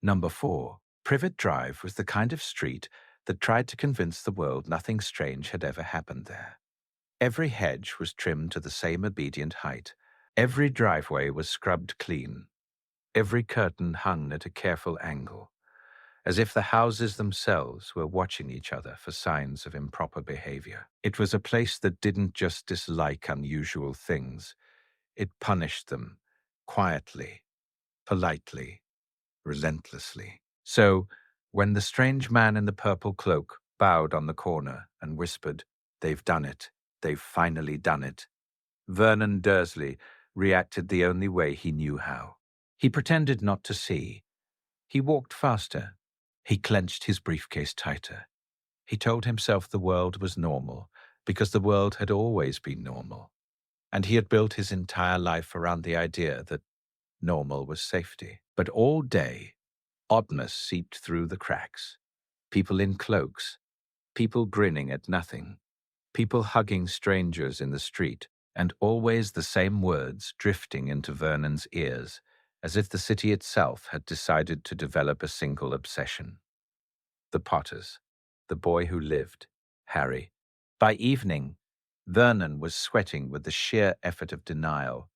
Number 4. Privet Drive was the kind of street that tried to convince the world nothing strange had ever happened there. Every hedge was trimmed to the same obedient height. Every driveway was scrubbed clean. Every curtain hung at a careful angle, as if the houses themselves were watching each other for signs of improper behavior. It was a place that didn't just dislike unusual things, it punished them quietly, politely, relentlessly. So, when the strange man in the purple cloak bowed on the corner and whispered, "They've done it. They've finally done it," Vernon Dursley reacted the only way he knew how. He pretended not to see. He walked faster. He clenched his briefcase tighter. He told himself the world was normal because the world had always been normal, and he had built his entire life around the idea that normal was safety. But all day, oddness seeped through the cracks. People in cloaks, people grinning at nothing, people hugging strangers in the street, and always the same words drifting into Vernon's ears, as if the city itself had decided to develop a single obsession. The Potters, the boy who lived, Harry. By evening, Vernon was sweating with the sheer effort of denial.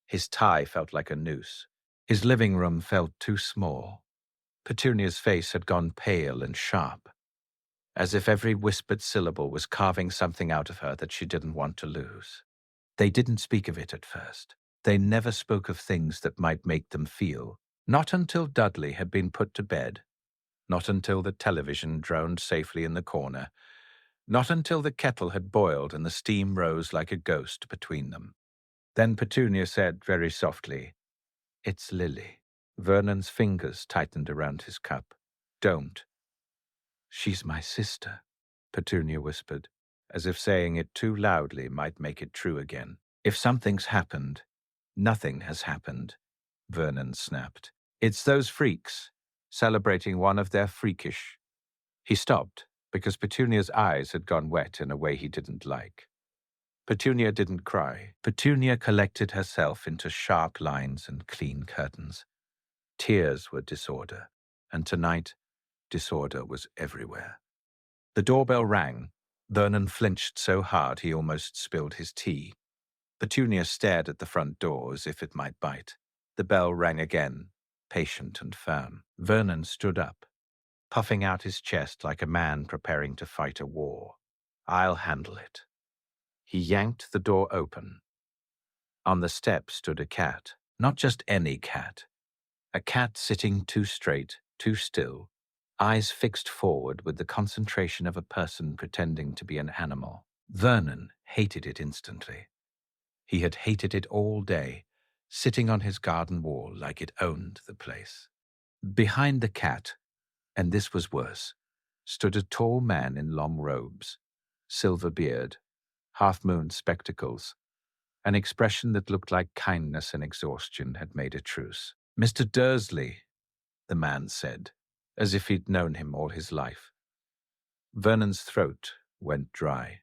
His tie felt like a noose. His living room felt too small. Petunia's face had gone pale and sharp, as if every whispered syllable was carving something out of her that she didn't want to lose. They didn't speak of it at first. They never spoke of things that might make them feel. Not until Dudley had been put to bed. Not until the television droned safely in the corner. Not until the kettle had boiled and the steam rose like a ghost between them. Then Petunia said very softly, "It's Lily." Vernon's fingers tightened around his cup. "Don't." "She's my sister," Petunia whispered, as if saying it too loudly might make it true again. "If something's happened, nothing has happened," Vernon snapped. "It's those freaks, celebrating one of their freakish." He stopped, because Petunia's eyes had gone wet in a way he didn't like. Petunia didn't cry. Petunia collected herself into sharp lines and clean curtains. Tears were disorder, and tonight, disorder was everywhere. The doorbell rang. Vernon flinched so hard he almost spilled his tea. Petunia stared at the front door as if it might bite. The bell rang again, patient and firm. Vernon stood up, puffing out his chest like a man preparing to fight a war. "I'll handle it." He yanked the door open. On the step stood a cat. Not just any cat. A cat sitting too straight, too still, eyes fixed forward with the concentration of a person pretending to be an animal. Vernon hated it instantly. He had hated it all day, sitting on his garden wall like it owned the place. Behind the cat, and this was worse, stood a tall man in long robes, silver beard, half-moon spectacles. An expression that looked like kindness and exhaustion had made a truce. "Mr. Dursley," the man said, as if he'd known him all his life. Vernon's throat went dry.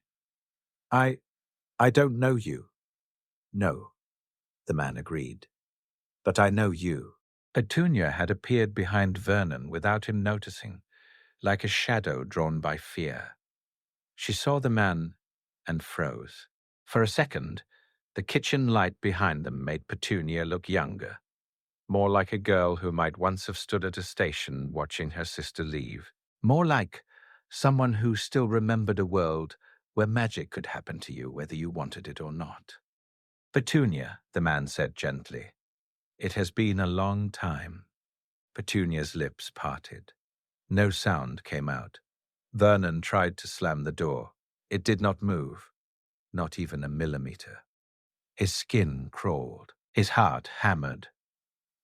I don't know you." "No," the man agreed. "But I know you." Petunia had appeared behind Vernon without him noticing, like a shadow drawn by fear. She saw the man and froze. For a second, the kitchen light behind them made Petunia look younger, more like a girl who might once have stood at a station watching her sister leave. More like someone who still remembered a world where magic could happen to you whether you wanted it or not. "Petunia," the man said gently, "it has been a long time." Petunia's lips parted. No sound came out. Vernon tried to slam the door. It did not move, not even a millimeter. His skin crawled. His heart hammered.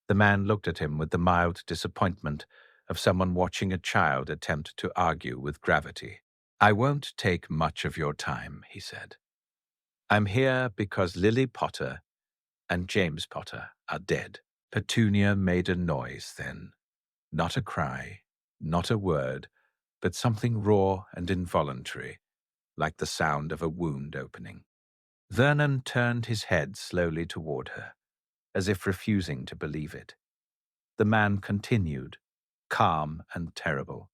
The man looked at him with the mild disappointment of someone watching a child attempt to argue with gravity. "I won't take much of your time," he said. "I'm here because Lily Potter and James Potter are dead." Petunia made a noise then. Not a cry, not a word, but something raw and involuntary, like the sound of a wound opening. Vernon turned his head slowly toward her, as if refusing to believe it. The man continued, calm and terrible.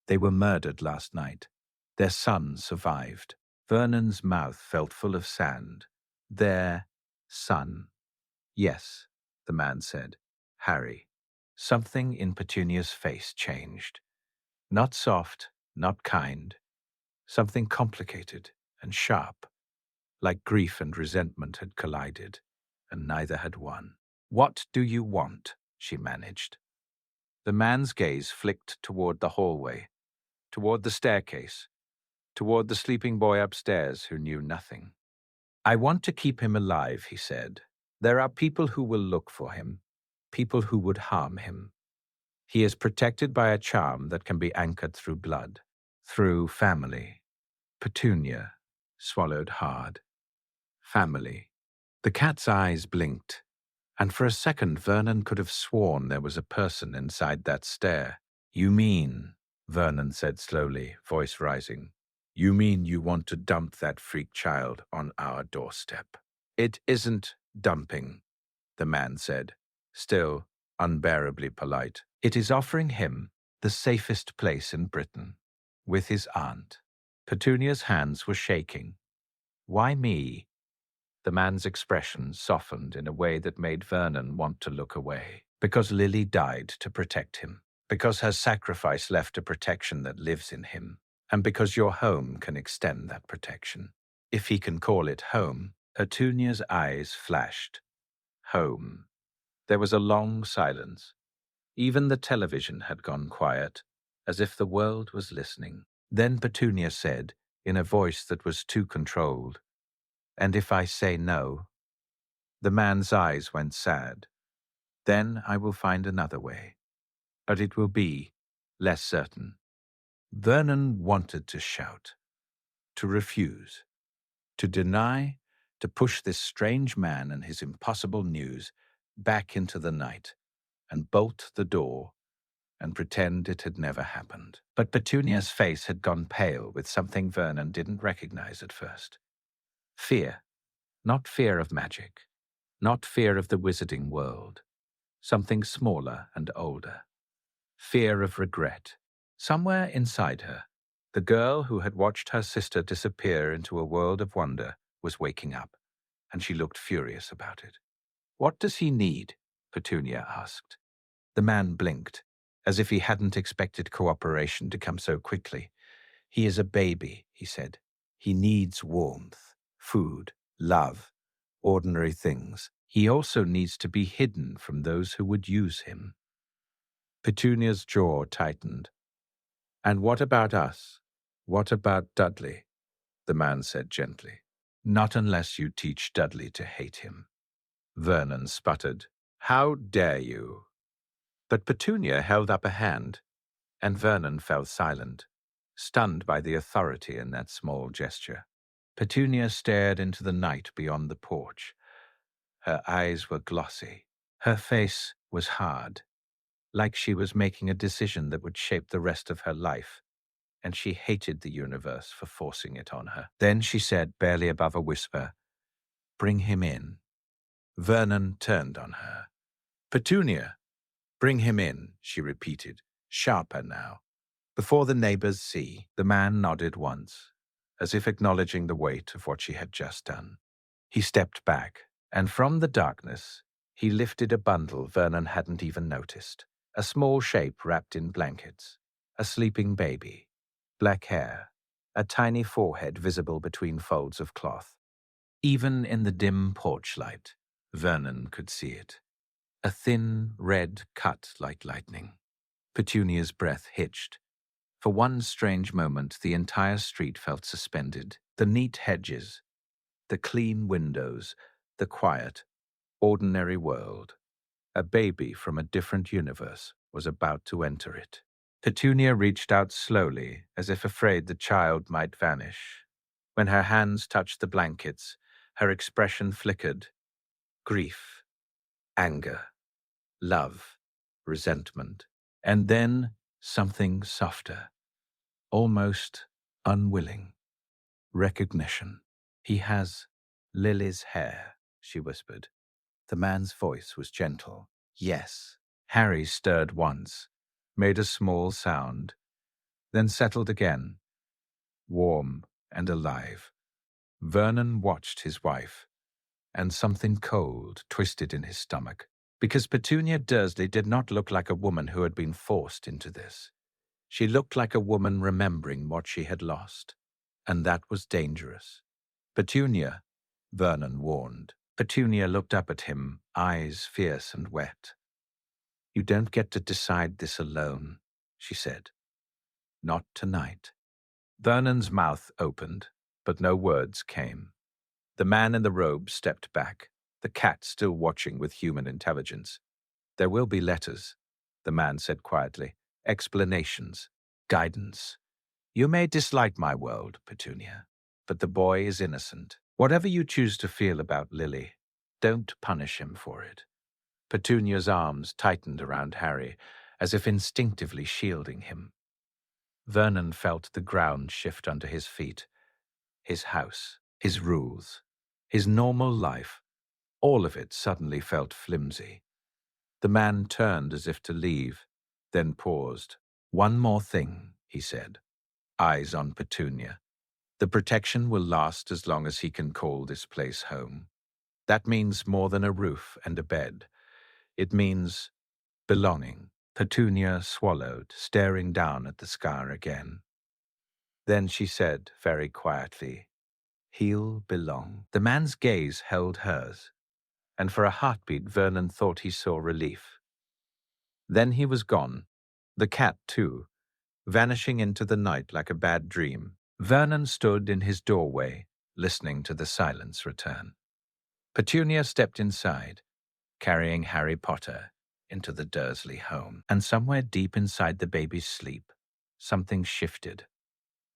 They were murdered last night. Their son survived. Vernon's mouth felt full of sand. Their son. Yes, the man said. Harry. Something in Petunia's face changed. Not soft, not kind. Something complicated and sharp, like grief and resentment had collided, and neither had won. What do you want? She managed. The man's gaze flicked toward the hallway, toward the staircase, toward the sleeping boy upstairs who knew nothing. I want to keep him alive, he said. There are people who will look for him, people who would harm him. He is protected by a charm that can be anchored through blood, through family. Petunia swallowed hard. Family. The cat's eyes blinked, and for a second Vernon could have sworn there was a person inside that stare. You mean, Vernon said slowly, voice rising, you mean you want to dump that freak child on our doorstep? It isn't dumping, the man said, still unbearably polite. It is offering him the safest place in Britain, with his aunt. Petunia's hands were shaking. Why me? The man's expression softened in a way that made Vernon want to look away. Because Lily died to protect him. Because her sacrifice left a protection that lives in him. And because your home can extend that protection. If he can call it home. Petunia's eyes flashed. Home. There was a long silence. Even the television had gone quiet, as if the world was listening. Then Petunia said, in a voice that was too controlled, and if I say no? The man's eyes went sad. Then I will find another way. But it will be less certain. Vernon wanted to shout, to refuse, to deny, to push this strange man and his impossible news back into the night and bolt the door and pretend it had never happened. But Petunia's face had gone pale with something Vernon didn't recognize at first. Fear. Not fear of magic. Not fear of the wizarding world. Something smaller and older. Fear of regret. Somewhere inside her, the girl who had watched her sister disappear into a world of wonder was waking up, and she looked furious about it. What does he need? Petunia asked. The man blinked, as if he hadn't expected cooperation to come so quickly. He is a baby, he said. He needs warmth, food, love, ordinary things. He also needs to be hidden from those who would use him. Petunia's jaw tightened. And what about us? What about Dudley? The man said gently. Not unless you teach Dudley to hate him. Vernon sputtered. How dare you? But Petunia held up a hand, and Vernon fell silent, stunned by the authority in that small gesture. Petunia stared into the night beyond the porch. Her eyes were glossy. Her face was hard, like she was making a decision that would shape the rest of her life, and she hated the universe for forcing it on her. Then she said, barely above a whisper, Bring him in. Vernon turned on her. Petunia, bring him in, she repeated, sharper now. Before the neighbors see, the man nodded once, as if acknowledging the weight of what she had just done. He stepped back, and from the darkness, he lifted a bundle Vernon hadn't even noticed. A small shape wrapped in blankets, a sleeping baby, black hair, a tiny forehead visible between folds of cloth. Even in the dim porch light, Vernon could see it. A thin, red cut like lightning. Petunia's breath hitched. For one strange moment, the entire street felt suspended. The neat hedges, the clean windows, the quiet, ordinary world. A baby from a different universe was about to enter it. Petunia reached out slowly, as if afraid the child might vanish. When her hands touched the blankets, her expression flickered. Grief, anger, love, resentment, and then something softer, almost unwilling. Recognition. He has Lily's hair, she whispered. The man's voice was gentle. Yes. Harry stirred once, made a small sound, then settled again, warm and alive. Vernon watched his wife, and something cold twisted in his stomach, because Petunia Dursley did not look like a woman who had been forced into this. She looked like a woman remembering what she had lost, and that was dangerous. Petunia, Vernon warned. Petunia looked up at him, eyes fierce and wet. "You don't get to decide this alone," she said. "Not tonight." Vernon's mouth opened, but no words came. The man in the robe stepped back, the cat still watching with human intelligence. "There will be letters," the man said quietly. "Explanations. Guidance. You may dislike my world, Petunia, but the boy is innocent. Whatever you choose to feel about Lily, don't punish him for it." Petunia's arms tightened around Harry, as if instinctively shielding him. Vernon felt the ground shift under his feet. His house, his rules, his normal life, all of it suddenly felt flimsy. The man turned as if to leave, then paused. "One more thing," he said, eyes on Petunia. "The protection will last as long as he can call this place home. That means more than a roof and a bed. It means belonging." Petunia swallowed, staring down at the scar again. Then she said very quietly, "He'll belong." The man's gaze held hers, and for a heartbeat Vernon thought he saw relief. Then he was gone, the cat too, vanishing into the night like a bad dream. Vernon stood in his doorway, listening to the silence return. Petunia stepped inside, carrying Harry Potter into the Dursley home. And somewhere deep inside the baby's sleep, something shifted.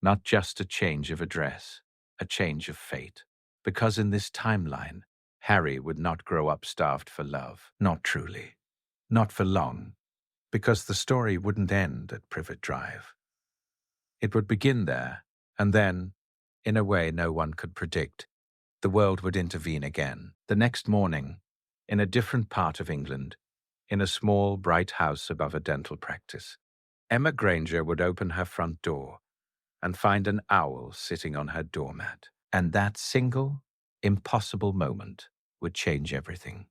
Not just a change of address, a change of fate. Because in this timeline, Harry would not grow up starved for love. Not truly. Not for long. Because the story wouldn't end at Privet Drive. It would begin there, and then, in a way no one could predict, the world would intervene again. The next morning, in a different part of England, in a small, bright house above a dental practice, Emma Granger would open her front door and find an owl sitting on her doormat. And that single, impossible moment would change everything.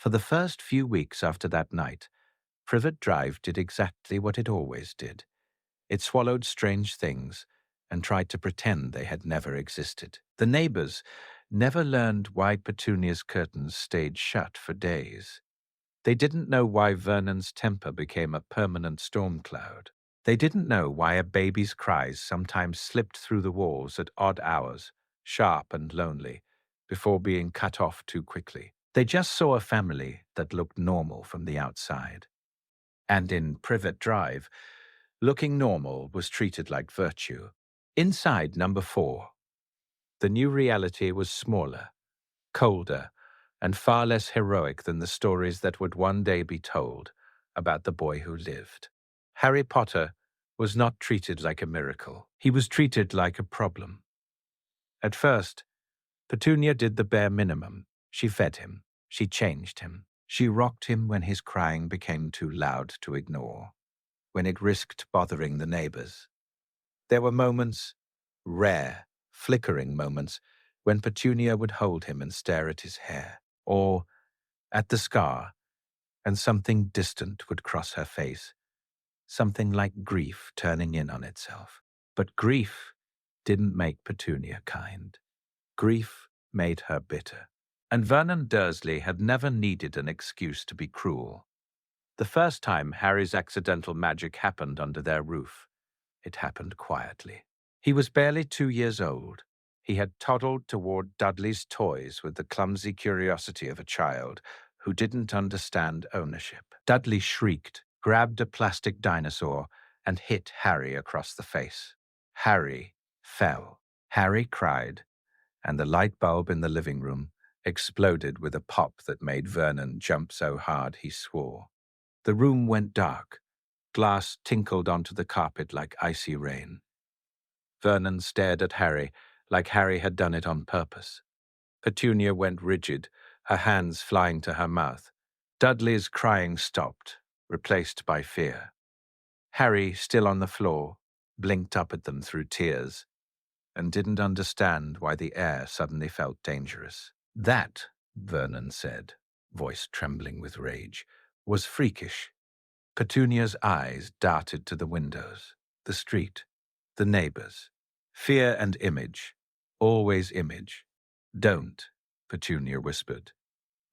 For the first few weeks after that night, Privet Drive did exactly what it always did. It swallowed strange things and tried to pretend they had never existed. The neighbors never learned why Petunia's curtains stayed shut for days. They didn't know why Vernon's temper became a permanent storm cloud. They didn't know why a baby's cries sometimes slipped through the walls at odd hours, sharp and lonely, before being cut off too quickly. They just saw a family that looked normal from the outside. And in Privet Drive, looking normal was treated like virtue. Inside number 4, the new reality was smaller, colder, and far less heroic than the stories that would one day be told about the boy who lived. Harry Potter was not treated like a miracle. He was treated like a problem. At first, Petunia did the bare minimum. She fed him. She changed him. She rocked him when his crying became too loud to ignore, when it risked bothering the neighbors. There were moments, rare, flickering moments, when Petunia would hold him and stare at his hair, or at the scar, and something distant would cross her face, something like grief turning in on itself. But grief didn't make Petunia kind. Grief made her bitter. And Vernon Dursley had never needed an excuse to be cruel. The first time Harry's accidental magic happened under their roof, it happened quietly. He was barely 2 years old. He had toddled toward Dudley's toys with the clumsy curiosity of a child who didn't understand ownership. Dudley shrieked, grabbed a plastic dinosaur, and hit Harry across the face. Harry fell. Harry cried, and the light bulb in the living room exploded with a pop that made Vernon jump so hard he swore. The room went dark. Glass tinkled onto the carpet like icy rain. Vernon stared at Harry like Harry had done it on purpose. Petunia went rigid, her hands flying to her mouth. Dudley's crying stopped, replaced by fear. Harry, still on the floor, blinked up at them through tears and didn't understand why the air suddenly felt dangerous. That, Vernon said, voice trembling with rage, was freakish. Petunia's eyes darted to the windows, the street, the neighbors. Fear and image, always image. Don't, Petunia whispered.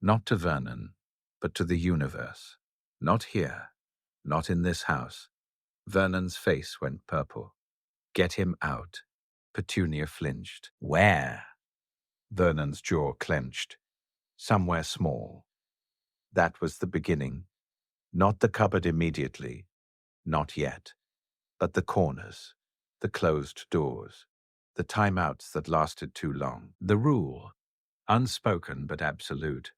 Not to Vernon, but to the universe. Not here, not in this house. Vernon's face went purple. Get him out. Petunia flinched. Where? Vernon's jaw clenched. Somewhere small. That was the beginning. Not the cupboard immediately. Not yet. But the corners, the closed doors, the timeouts that lasted too long. The rule, unspoken but absolute,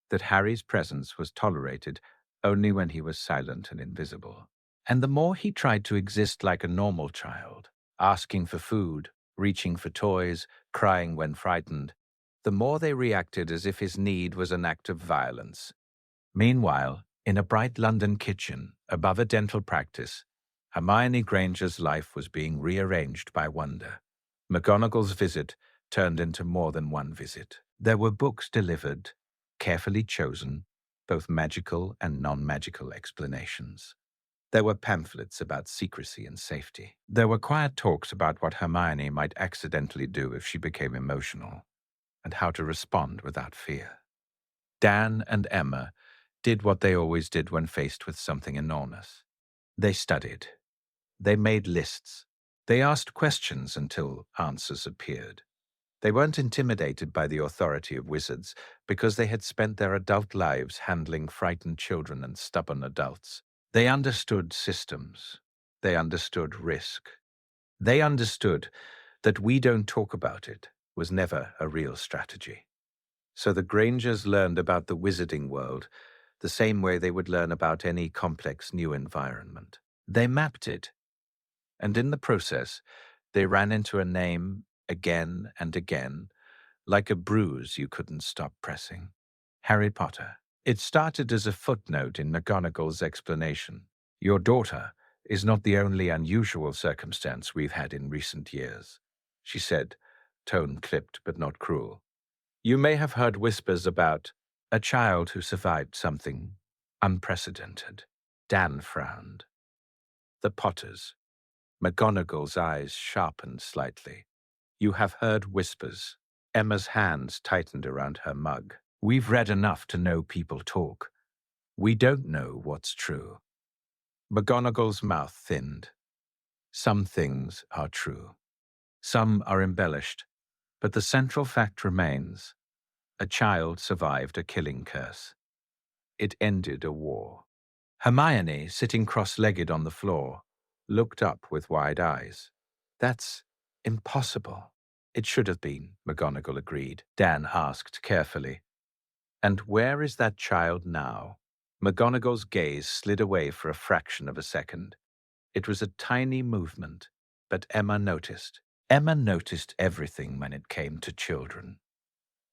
that Harry's presence was tolerated only when he was silent and invisible. And the more he tried to exist like a normal child, asking for food, reaching for toys, crying when frightened, the more they reacted as if his need was an act of violence. Meanwhile, in a bright London kitchen, above a dental practice, Hermione Granger's life was being rearranged by wonder. McGonagall's visit turned into more than one visit. There were books delivered, carefully chosen, both magical and non-magical explanations. There were pamphlets about secrecy and safety. There were quiet talks about what Hermione might accidentally do if she became emotional, and how to respond without fear. Dan and Emma did what they always did when faced with something enormous. They studied. They made lists. They asked questions until answers appeared. They weren't intimidated by the authority of wizards because they had spent their adult lives handling frightened children and stubborn adults. They understood systems. They understood risk. They understood that we don't talk about it was never a real strategy. So the Grangers learned about the wizarding world the same way they would learn about any complex new environment. They mapped it. And in the process, they ran into a name again and again, like a bruise you couldn't stop pressing. Harry Potter. It started as a footnote in McGonagall's explanation. Your daughter is not the only unusual circumstance we've had in recent years, she said, tone clipped but not cruel. You may have heard whispers about A child who survived something unprecedented. Dan frowned. The Potters. McGonagall's eyes sharpened slightly. You have heard whispers. Emma's hands tightened around her mug. We've read enough to know people talk. We don't know what's true. McGonagall's mouth thinned. Some things are true. Some are embellished, but the central fact remains. A child survived a killing curse. It ended a war. Hermione, sitting cross-legged on the floor, looked up with wide eyes. That's impossible. It should have been, McGonagall agreed. Dan asked carefully. And where is that child now? McGonagall's gaze slid away for a fraction of a second. It was a tiny movement, but Emma noticed. Emma noticed everything when it came to children.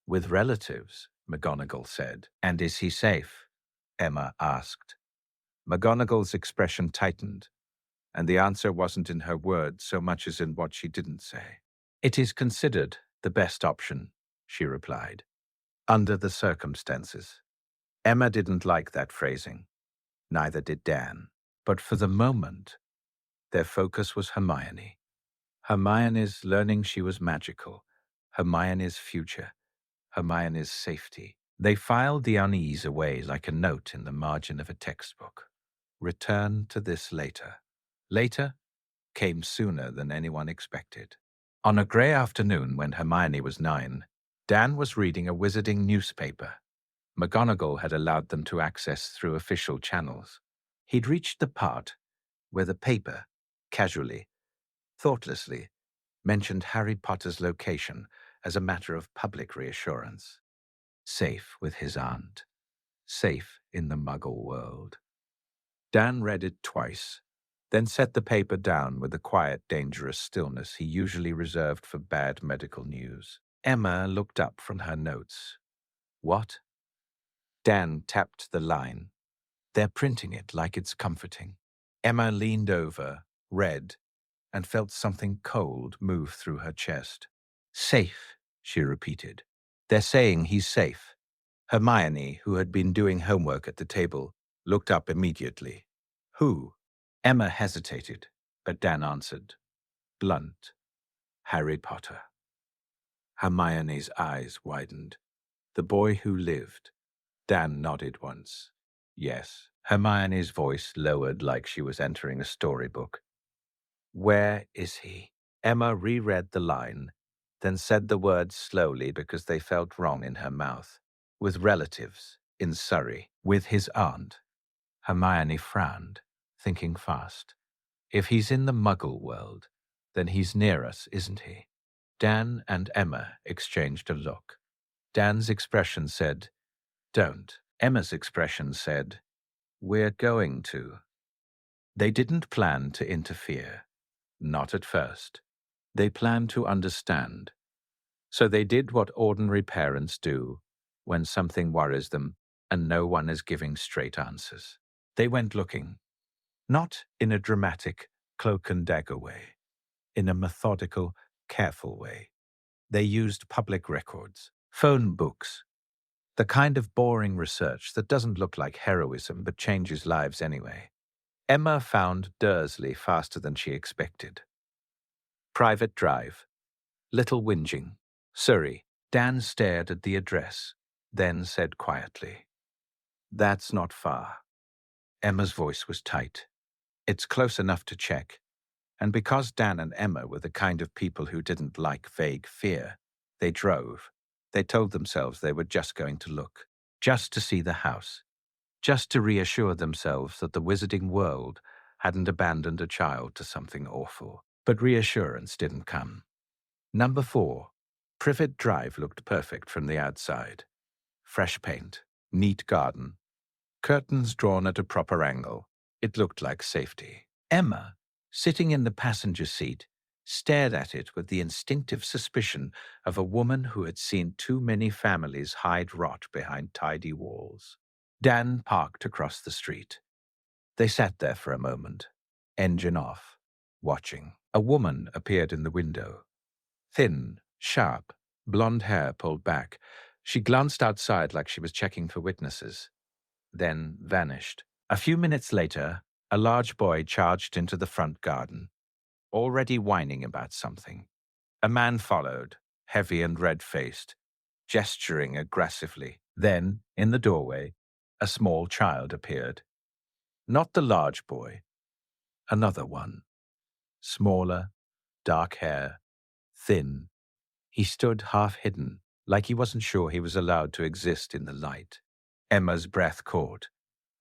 With relatives, McGonagall said. And is he safe? Emma asked. McGonagall's expression tightened, and the answer wasn't in her words so much as in what she didn't say. It is considered the best option, she replied. Under the circumstances. Emma didn't like that phrasing. Neither did Dan. But for the moment, their focus was Hermione. Hermione's learning she was magical. Hermione's future. Hermione's safety. They filed the unease away like a note in the margin of a textbook. Return to this later. Later came sooner than anyone expected. On a grey afternoon when Hermione was 9, Dan was reading a wizarding newspaper. McGonagall had allowed them to access through official channels. He'd reached the part where the paper, casually, thoughtlessly, mentioned Harry Potter's location as a matter of public reassurance. Safe with his aunt. Safe in the Muggle world. Dan read it twice, then set the paper down with the quiet, dangerous stillness he usually reserved for bad medical news. Emma looked up from her notes. What? Dan tapped the line. They're printing it like it's comforting. Emma leaned over, read, and felt something cold move through her chest. Safe, she repeated. They're saying he's safe. Hermione, who had been doing homework at the table, looked up immediately. Who? Emma hesitated, but Dan answered. Blunt. Harry Potter. Hermione's eyes widened. The boy who lived. Dan nodded once. Yes. Hermione's voice lowered like she was entering a storybook. Where is he? Emma reread the line, then said the words slowly because they felt wrong in her mouth. With relatives, in Surrey, with his aunt. Hermione frowned, thinking fast. If he's in the Muggle world, then he's near us, isn't he? Dan and Emma exchanged a look. Dan's expression said, Don't. Emma's expression said, We're going to. They didn't plan to interfere. Not at first. They planned to understand. So they did what ordinary parents do when something worries them and no one is giving straight answers. They went looking. Not in a dramatic, cloak and dagger way. In a methodical, careful way. They used public records, phone books, the kind of boring research that doesn't look like heroism but changes lives anyway. Emma found Dursley faster than she expected. Privet Drive. Little Whinging. Surrey. Dan stared at the address, then said quietly, That's not far. Emma's voice was tight. It's close enough to check. And because Dan and Emma were the kind of people who didn't like vague fear, they drove. They told themselves they were just going to look, just to see the house, just to reassure themselves that the wizarding world hadn't abandoned a child to something awful. But reassurance didn't come. Number 4. Privet Drive looked perfect from the outside. Fresh paint, neat garden, curtains drawn at a proper angle. It looked like safety. Emma, sitting in the passenger seat, stared at it with the instinctive suspicion of a woman who had seen too many families hide rot behind tidy walls. Dan parked across the street. They sat there for a moment, engine off, watching. A woman appeared in the window. Thin, sharp, blonde hair pulled back, She glanced outside like she was checking for witnesses, then vanished. A few minutes later, a large boy charged into the front garden, already whining about something. A man followed, heavy and red-faced, gesturing aggressively. Then, in the doorway, a small child appeared. Not the large boy, another one. Smaller, dark hair, thin. He stood half hidden, like he wasn't sure he was allowed to exist in the light. Emma's breath caught.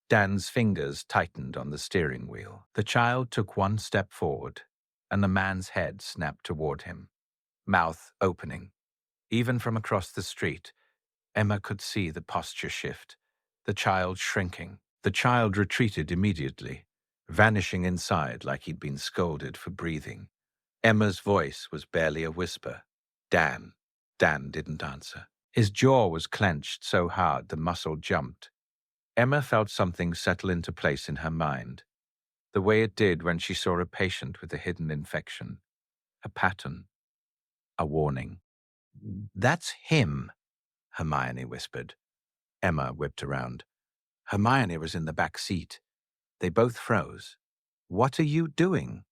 Dan's fingers tightened on the steering wheel. The child took one step forward, and the man's head snapped toward him, mouth opening. Even from across the street, Emma could see the posture shift, the child shrinking. The child retreated immediately, vanishing inside like he'd been scolded for breathing. Emma's voice was barely a whisper. Dan. Dan didn't answer. His jaw was clenched so hard the muscle jumped. Emma felt something settle into place in her mind, the way it did when she saw a patient with a hidden infection. A pattern. A warning. "That's him," Hermione whispered. Emma whipped around. Hermione was in the back seat. They both froze. "What are you doing?"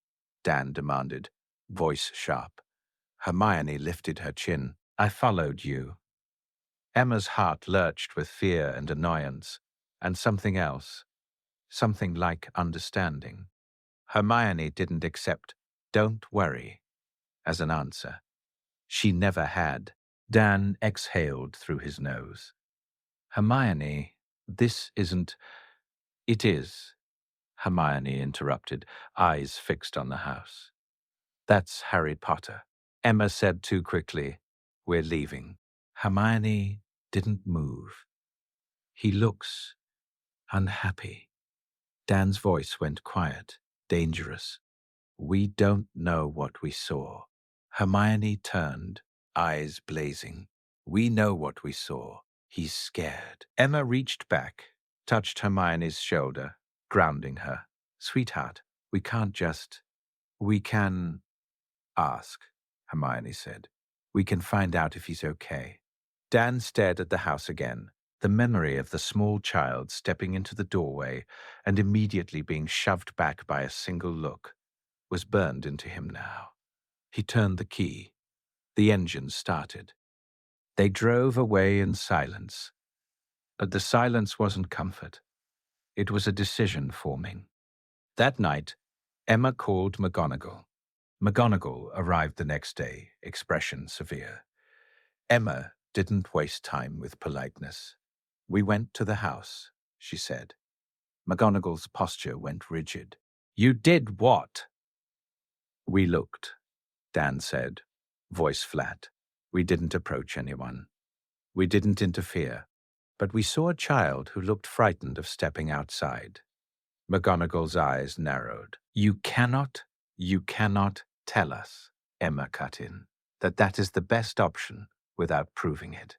Dan demanded, voice sharp. Hermione lifted her chin. "I followed you." Emma's heart lurched with fear and annoyance, and something else, something like understanding. Hermione didn't accept "don't worry" as an answer. She never had. Dan exhaled through his nose. "Hermione, this isn't—" "It is," Hermione interrupted, eyes fixed on the house. "That's Harry Potter." Emma said too quickly, "We're leaving." Hermione didn't move. "He looks unhappy." Dan's voice went quiet, dangerous. "We don't know what we saw." Hermione turned, eyes blazing. "We know what we saw. He's scared." Emma reached back, touched Hermione's shoulder, grounding her. "Sweetheart, we can't just—" "We can ask," Hermione said. "We can find out if he's okay." Dan stared at the house again. The memory of the small child stepping into the doorway and immediately being shoved back by a single look was burned into him now. He turned the key. The engine started. They drove away in silence. But the silence wasn't comfort. It was a decision forming. That night, Emma called McGonagall. McGonagall arrived the next day, expression severe. Emma didn't waste time with politeness. "We went to the house," she said. McGonagall's posture went rigid. "You did what?" "We looked," Dan said, voice flat. "We didn't approach anyone. We didn't interfere. But we saw a child who looked frightened of stepping outside." McGonagall's eyes narrowed. You cannot tell us," Emma cut in, "that is the best option without proving it."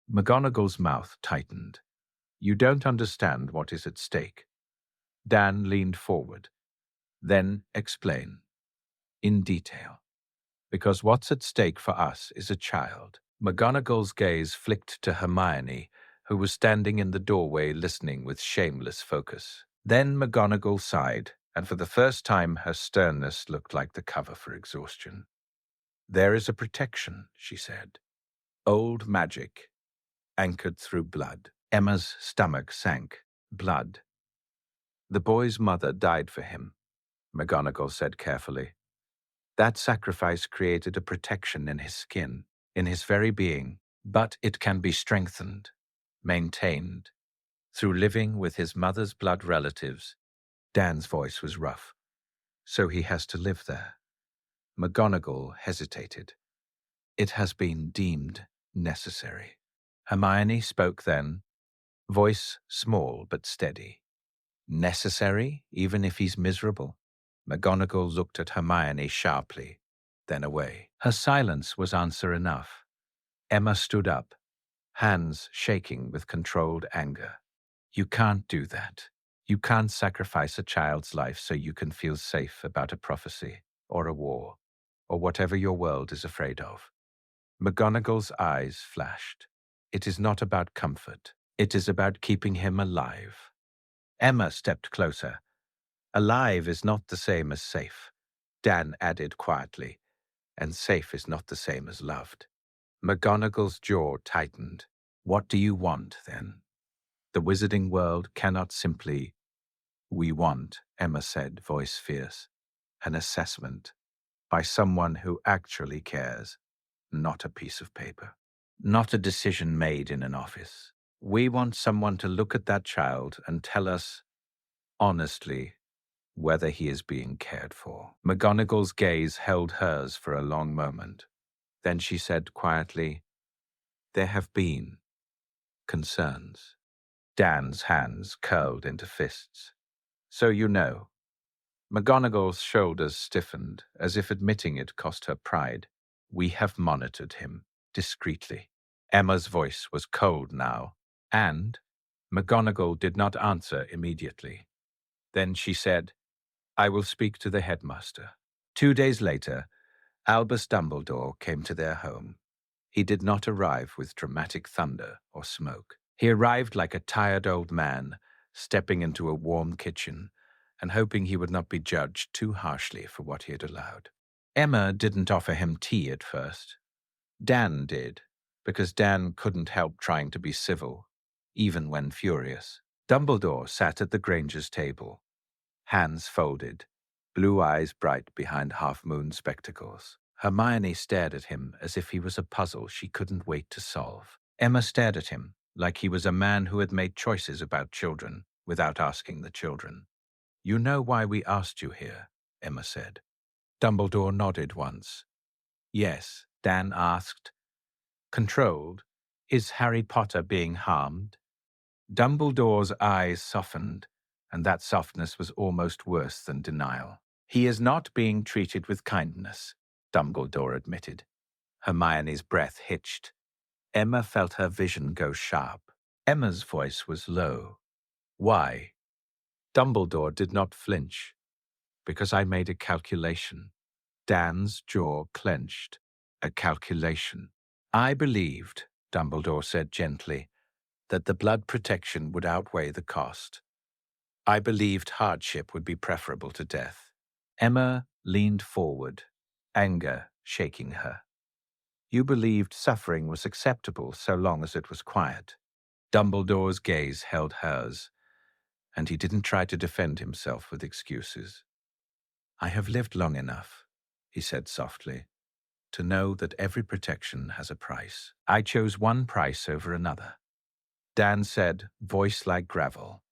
McGonagall's mouth tightened. "You don't understand what is at stake." Dan leaned forward. "Then explain. In detail. Because what's at stake for us is a child." McGonagall's gaze flicked to Hermione, who was standing in the doorway listening with shameless focus. Then McGonagall sighed, and for the first time her sternness looked like the cover for exhaustion. "There is a protection," she said. "Old magic, anchored through blood." Emma's stomach sank. Blood. "The boy's mother died for him," McGonagall said carefully. "That sacrifice created a protection in his skin, in his very being, but it can be strengthened, maintained, through living with his mother's blood relatives." Dan's voice was rough. "So he has to live there." McGonagall hesitated. "It has been deemed necessary." Hermione spoke then, voice small but steady. "Necessary, even if he's miserable?" McGonagall looked at Hermione sharply, then away. Her silence was answer enough. Emma stood up, hands shaking with controlled anger. "You can't do that. You can't sacrifice a child's life so you can feel safe about a prophecy, or a war, or whatever your world is afraid of." McGonagall's eyes flashed. It is not about comfort. It is about keeping him alive. Emma stepped closer. Alive is not the same as safe, Dan added quietly, and safe is not the same as loved. McGonagall's jaw tightened. What do you want, then? The wizarding world cannot simply— We want, Emma said, voice fierce, an assessment by someone who actually cares, not a piece of paper, not a decision made in an office. We want someone to look at that child and tell us, honestly, whether he is being cared for. McGonagall's gaze held hers for a long moment. Then she said quietly, There have been concerns. Dan's hands curled into fists. So you know. McGonagall's shoulders stiffened, as if admitting it cost her pride. We have monitored him, discreetly. Emma's voice was cold now, and McGonagall did not answer immediately. Then she said, I will speak to the headmaster. 2 days later, Albus Dumbledore came to their home. He did not arrive with dramatic thunder or smoke. He arrived like a tired old man, stepping into a warm kitchen and hoping he would not be judged too harshly for what he had allowed. Emma didn't offer him tea at first. Dan did, because Dan couldn't help trying to be civil, even when furious. Dumbledore sat at the Grangers' table, hands folded, blue eyes bright behind half-moon spectacles. Hermione stared at him as if he was a puzzle she couldn't wait to solve. Emma stared at him like he was a man who had made choices about children without asking the children. You know why we asked you here, Emma said. Dumbledore nodded once. Yes, Dan asked. Controlled, is Harry Potter being harmed? Dumbledore's eyes softened, and that softness was almost worse than denial. He is not being treated with kindness, Dumbledore admitted. Hermione's breath hitched. Emma felt her vision go sharp. Emma's voice was low. Why? Dumbledore did not flinch. Because I made a calculation. Dan's jaw clenched. A calculation. I believed, Dumbledore said gently, that the blood protection would outweigh the cost. I believed hardship would be preferable to death. Emma leaned forward, anger shaking her. You believed suffering was acceptable so long as it was quiet. Dumbledore's gaze held hers, and he didn't try to defend himself with excuses. I have lived long enough, he said softly, to know that every protection has a price. I chose one price over another. Dan said, voice like gravel.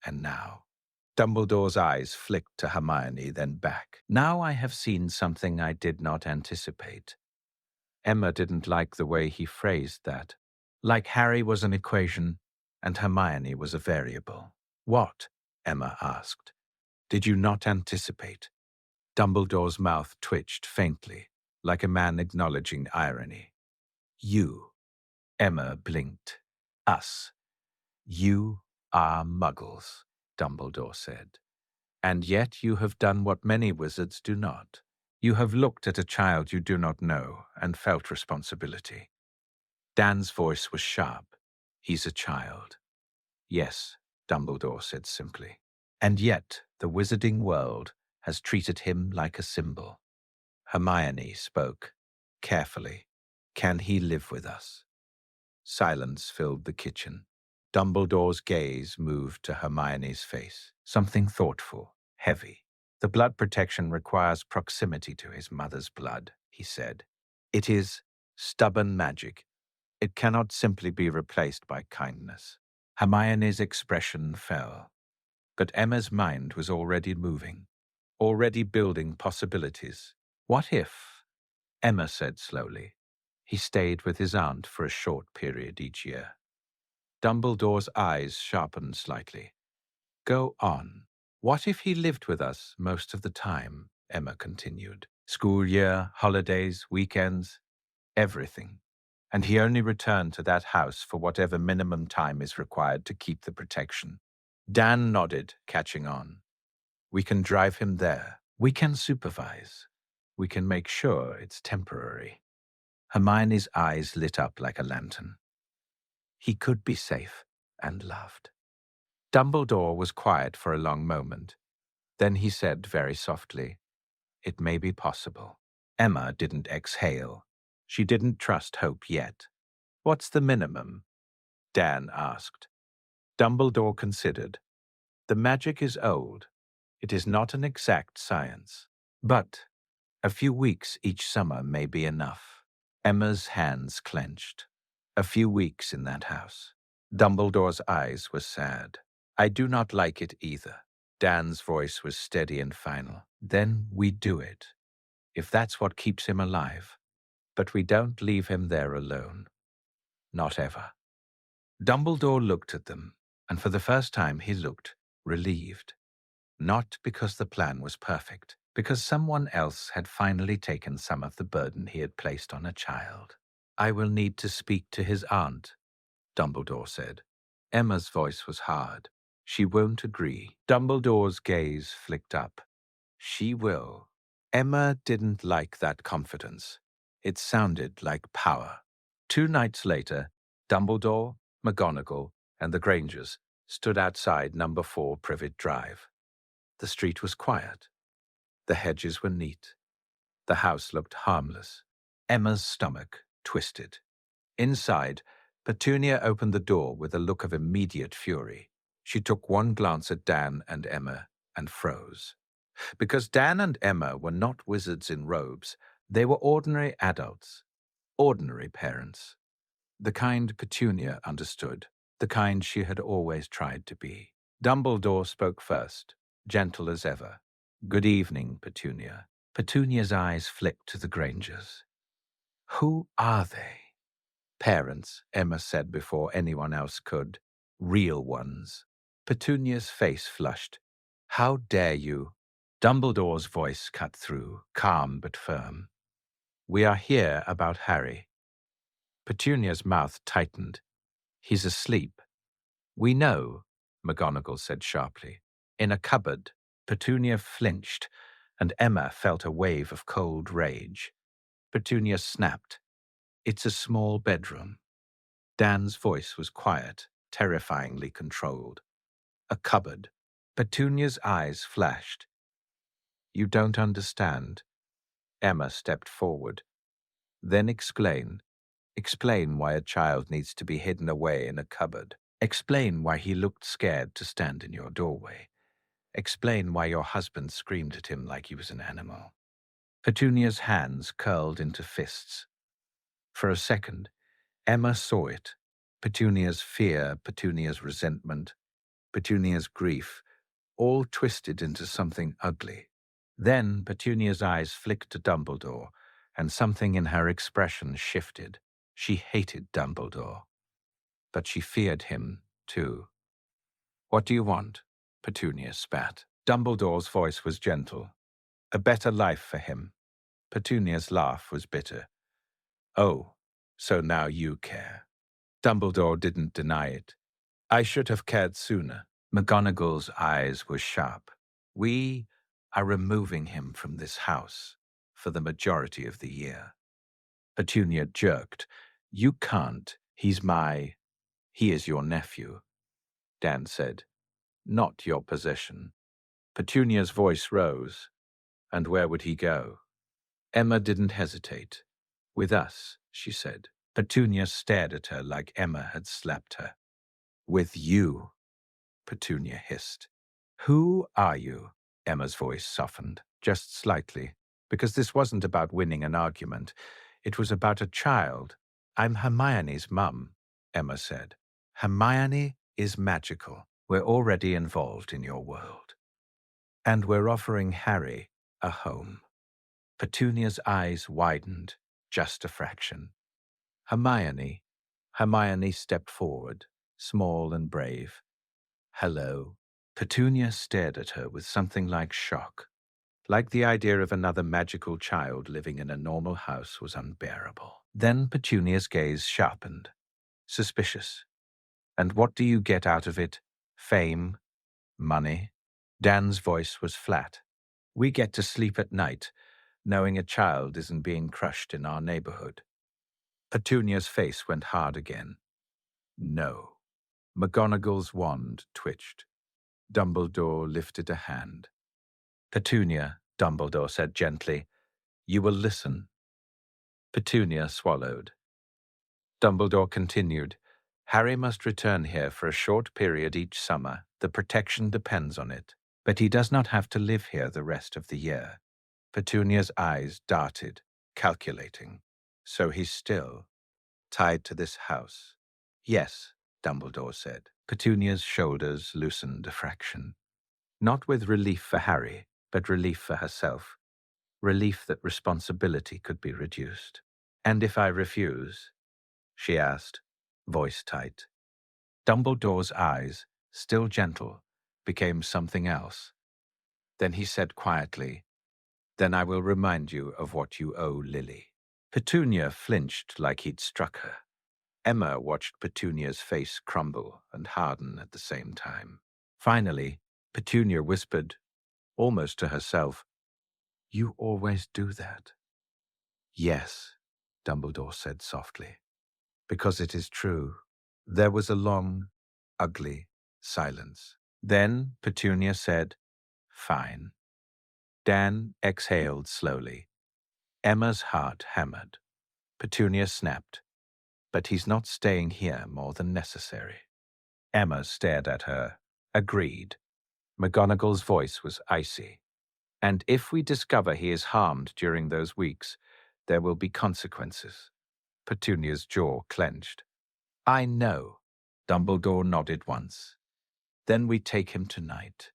And now? Dumbledore's eyes flicked to Hermione, then back. Now I have seen something I did not anticipate. Emma didn't like the way he phrased that. Like Harry was an equation, and Hermione was a variable. What? Emma asked. Did you not anticipate? Dumbledore's mouth twitched faintly, like a man acknowledging irony. You. Emma blinked. Us. You are muggles, Dumbledore said. And yet you have done what many wizards do not. You have looked at a child you do not know and felt responsibility. Dan's voice was sharp. He's a child. Yes, Dumbledore said simply. And yet the wizarding world has treated him like a symbol. Hermione spoke, carefully. Can he live with us? Silence filled the kitchen. Dumbledore's gaze moved to Hermione's face, something thoughtful, heavy. The blood protection requires proximity to his mother's blood, he said. It is stubborn magic. It cannot simply be replaced by kindness. Hermione's expression fell, but Emma's mind was already moving, already building possibilities. What if? Emma said slowly. He stayed with his aunt for a short period each year. Dumbledore's eyes sharpened slightly. Go on. What if he lived with us most of the time? Emma continued. School year, holidays, weekends, everything. And he only returned to that house for whatever minimum time is required to keep the protection. Dan nodded, catching on. We can drive him there. We can supervise. We can make sure it's temporary. Hermione's eyes lit up like a lantern. He could be safe and loved. Dumbledore was quiet for a long moment. Then he said very softly, "It may be possible." Emma didn't exhale. She didn't trust hope yet. "What's the minimum?" Dan asked. Dumbledore considered. "The magic is old. It is not an exact science. But a few weeks each summer may be enough." Emma's hands clenched. A few weeks in that house. Dumbledore's eyes were sad. "I do not like it either." Dan's voice was steady and final. "Then we do it, if that's what keeps him alive. But we don't leave him there alone. Not ever." Dumbledore looked at them, and for the first time he looked relieved. Not because the plan was perfect, because someone else had finally taken some of the burden he had placed on a child. "I will need to speak to his aunt," Dumbledore said. Emma's voice was hard. "She won't agree." Dumbledore's gaze flicked up. "She will." Emma didn't like that confidence. It sounded like power. 2 nights later, Dumbledore, McGonagall, and the Grangers stood outside number 4 Privet Drive. The street was quiet. The hedges were neat. The house looked harmless. Emma's stomach twisted. Inside, Petunia opened the door with a look of immediate fury. She took one glance at Dan and Emma and froze. Because Dan and Emma were not wizards in robes, they were ordinary adults, ordinary parents. The kind Petunia understood, the kind she had always tried to be. Dumbledore spoke first, gentle as ever. "Good evening, Petunia." Petunia's eyes flicked to the Grangers. "Who are they?" "Parents," Emma said before anyone else could. "Real ones." Petunia's face flushed. "How dare you?" Dumbledore's voice cut through, calm but firm. "We are here about Harry." Petunia's mouth tightened. "He's asleep." "We know," McGonagall said sharply. "In a cupboard." Petunia flinched, and Emma felt a wave of cold rage. Petunia snapped. "It's a small bedroom." Dan's voice was quiet, terrifyingly controlled. "A cupboard." Petunia's eyes flashed. "You don't understand." Emma stepped forward. "Then explain. Explain why a child needs to be hidden away in a cupboard. Explain why he looked scared to stand in your doorway. Explain why your husband screamed at him like he was an animal." Petunia's hands curled into fists. For a second, Emma saw it. Petunia's fear, Petunia's resentment, Petunia's grief, all twisted into something ugly. Then Petunia's eyes flicked to Dumbledore, and something in her expression shifted. She hated Dumbledore, but she feared him, too. "What do you want?" Petunia spat. Dumbledore's voice was gentle. "A better life for him." Petunia's laugh was bitter. "Oh, so now you care." Dumbledore didn't deny it. "I should have cared sooner." McGonagall's eyes were sharp. "We are removing him from this house for the majority of the year." Petunia jerked. "You can't. He is your nephew," Dan said. "Not your possession." Petunia's voice rose. "And where would he go?" Emma didn't hesitate. "With us," she said. Petunia stared at her like Emma had slapped her. "With you," Petunia hissed. "Who are you?" Emma's voice softened, just slightly, because this wasn't about winning an argument. It was about a child. "I'm Hermione's mum," Emma said. "Hermione is magical. We're already involved in your world. And we're offering Harry a home." Petunia's eyes widened, just a fraction. "Hermione." Hermione stepped forward, small and brave. "Hello." Petunia stared at her with something like shock. Like the idea of another magical child living in a normal house was unbearable. Then Petunia's gaze sharpened. Suspicious. "And what do you get out of it? Fame? Money?" Dan's voice was flat. "We get to sleep at night, knowing a child isn't being crushed in our neighborhood." Petunia's face went hard again. No. McGonagall's wand twitched. Dumbledore lifted a hand. Petunia, Dumbledore said gently, you will listen. Petunia swallowed. Dumbledore continued, Harry must return here for a short period each summer. The protection depends on it. But he does not have to live here the rest of the year. Petunia's eyes darted, calculating. So he's still tied to this house. Yes, Dumbledore said. Petunia's shoulders loosened a fraction. Not with relief for Harry, but relief for herself. Relief that responsibility could be reduced. And if I refuse? She asked, voice tight. Dumbledore's eyes, still gentle, became something else. Then he said quietly, then I will remind you of what you owe Lily. Petunia flinched like he'd struck her. Emma watched Petunia's face crumble and harden at the same time. Finally, Petunia whispered, almost to herself, you always do that. Yes, Dumbledore said softly, because it is true. There was a long, ugly silence. Then Petunia said, fine. Dan exhaled slowly. Emma's heart hammered. Petunia snapped, but he's not staying here more than necessary. Emma stared at her, agreed. McGonagall's voice was icy. And if we discover he is harmed during those weeks, there will be consequences. Petunia's jaw clenched. I know. Dumbledore nodded once. Then we take him tonight.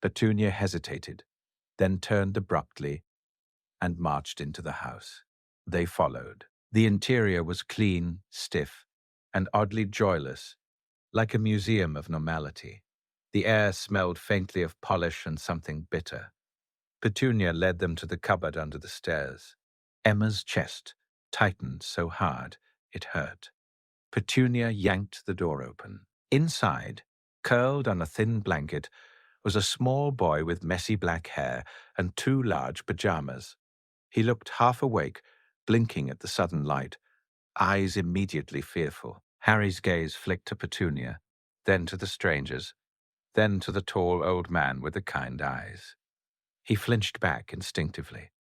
Petunia hesitated, then turned abruptly and marched into the house. They followed. The interior was clean, stiff, and oddly joyless, like a museum of normality. The air smelled faintly of polish and something bitter. Petunia led them to the cupboard under the stairs. Emma's chest tightened so hard it hurt. Petunia yanked the door open. Inside, curled on a thin blanket, was a small boy with messy black hair and two large pajamas. He looked half awake, blinking at the sudden light, eyes immediately fearful. Harry's gaze flicked to Petunia, then to the strangers, then to the tall old man with the kind eyes. He flinched back instinctively.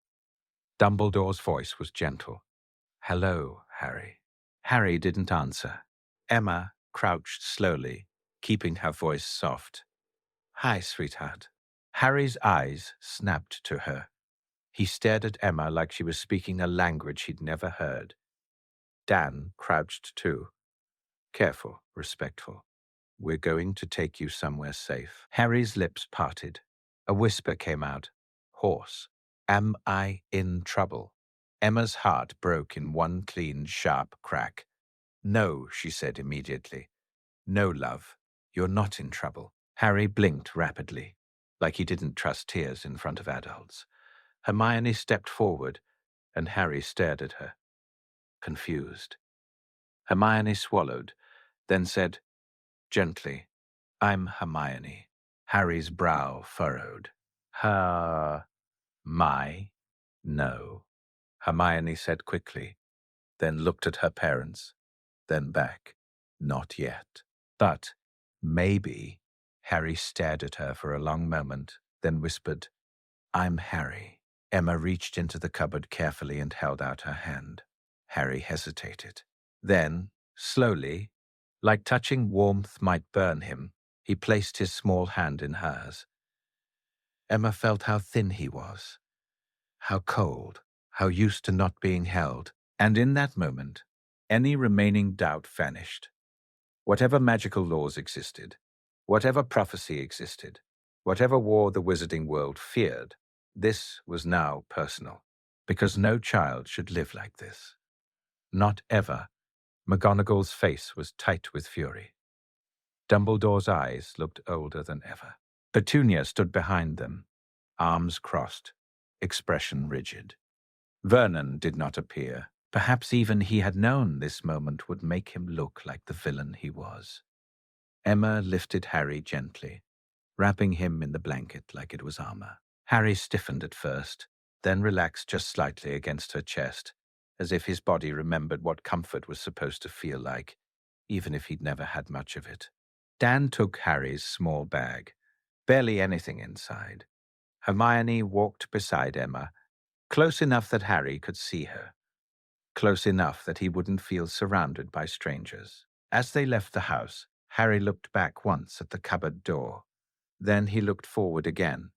Dumbledore's voice was gentle. Hello, Harry. Harry didn't answer. Emma crouched slowly, keeping her voice soft. Hi, sweetheart. Harry's eyes snapped to her. He stared at Emma like she was speaking a language he'd never heard. Dan crouched too. Careful, respectful. We're going to take you somewhere safe. Harry's lips parted. A whisper came out, hoarse. Am I in trouble? Emma's heart broke in one clean, sharp crack. No, she said immediately. No, love. You're not in trouble. Harry blinked rapidly, like he didn't trust tears in front of adults. Hermione stepped forward, and Harry stared at her, confused. Hermione swallowed, then said, gently, I'm Hermione. Harry's brow furrowed. My? No. Hermione said quickly, then looked at her parents, then back. Not yet. But maybe. Harry stared at her for a long moment, then whispered, I'm Harry. Emma reached into the cupboard carefully and held out her hand. Harry hesitated. Then, slowly, like touching warmth might burn him, he placed his small hand in hers. Emma felt how thin he was, how cold, how used to not being held, and in that moment, any remaining doubt vanished. Whatever magical laws existed, whatever prophecy existed, whatever war the wizarding world feared, this was now personal, because no child should live like this. Not ever. McGonagall's face was tight with fury. Dumbledore's eyes looked older than ever. Petunia stood behind them, arms crossed, expression rigid. Vernon did not appear. Perhaps even he had known this moment would make him look like the villain he was. Emma lifted Harry gently, wrapping him in the blanket like it was armor. Harry stiffened at first, then relaxed just slightly against her chest, as if his body remembered what comfort was supposed to feel like. even if he'd never had much of it. Dan took Harry's small bag, barely anything inside. Hermione walked beside Emma, close enough that Harry could see her, close enough that he wouldn't feel surrounded by strangers. As they left the house, Harry looked back once at the cupboard door. Then he looked forward again,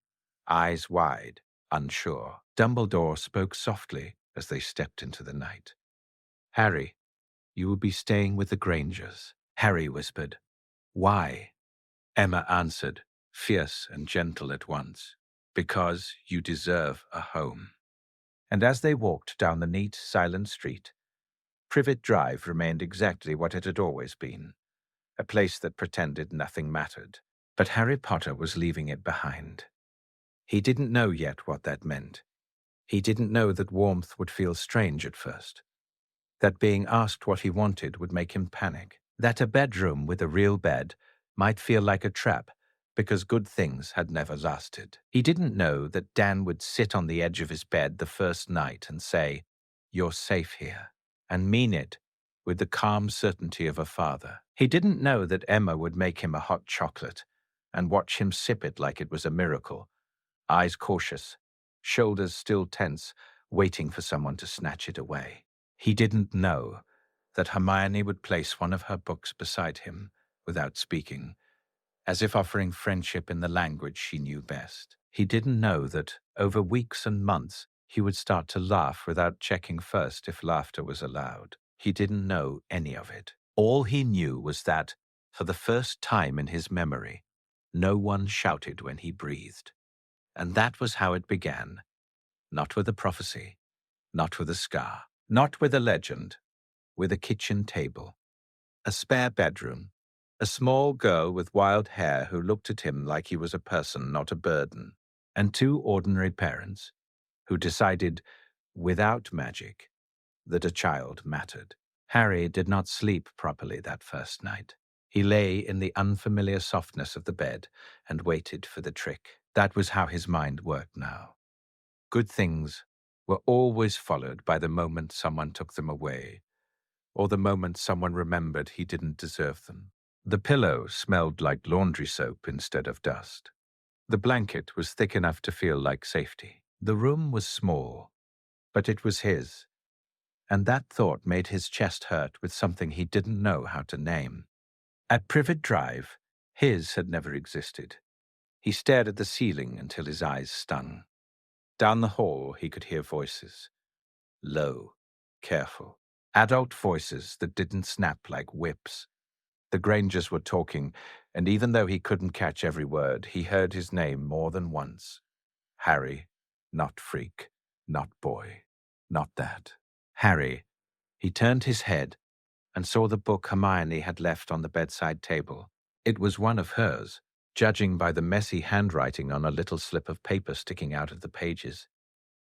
eyes wide, unsure. Dumbledore spoke softly as they stepped into the night. "Harry, you will be staying with the Grangers," Harry whispered. "Why?" Emma answered, fierce and gentle at once. "Because you deserve a home." And as they walked down the neat, silent street, Privet Drive remained exactly what it had always been, a place that pretended nothing mattered. But Harry Potter was leaving it behind. He didn't know yet what that meant. He didn't know that warmth would feel strange at first, that being asked what he wanted would make him panic, that a bedroom with a real bed might feel like a trap because good things had never lasted. He didn't know that Dan would sit on the edge of his bed the first night and say, "You're safe here," and mean it with the calm certainty of a father. He didn't know that Emma would make him a hot chocolate and watch him sip it like it was a miracle, eyes cautious, shoulders still tense, waiting for someone to snatch it away. He didn't know that Hermione would place one of her books beside him without speaking, as if offering friendship in the language she knew best. He didn't know that, over weeks and months, he would start to laugh without checking first if laughter was allowed. He didn't know any of it. All he knew was that, for the first time in his memory, no one shouted when he breathed. And that was how it began, not with a prophecy, not with a scar, not with a legend, with a kitchen table, a spare bedroom, a small girl with wild hair who looked at him like he was a person, not a burden, and two ordinary parents who decided, without magic, that a child mattered. Harry did not sleep properly that first night. He lay in the unfamiliar softness of the bed and waited for the trick. That was how his mind worked now. Good things were always followed by the moment someone took them away, or the moment someone remembered he didn't deserve them. The pillow smelled like laundry soap instead of dust. The blanket was thick enough to feel like safety. The room was small, but it was his, and that thought made his chest hurt with something he didn't know how to name. At Privet Drive, his had never existed. He stared at the ceiling until his eyes stung. Down the hall, he could hear voices. Low, careful, adult voices that didn't snap like whips. The Grangers were talking, and even though he couldn't catch every word, he heard his name more than once. Harry, not freak, not boy, not that. Harry. He turned his head and saw the book Hermione had left on the bedside table. It was one of hers, judging by the messy handwriting on a little slip of paper sticking out of the pages.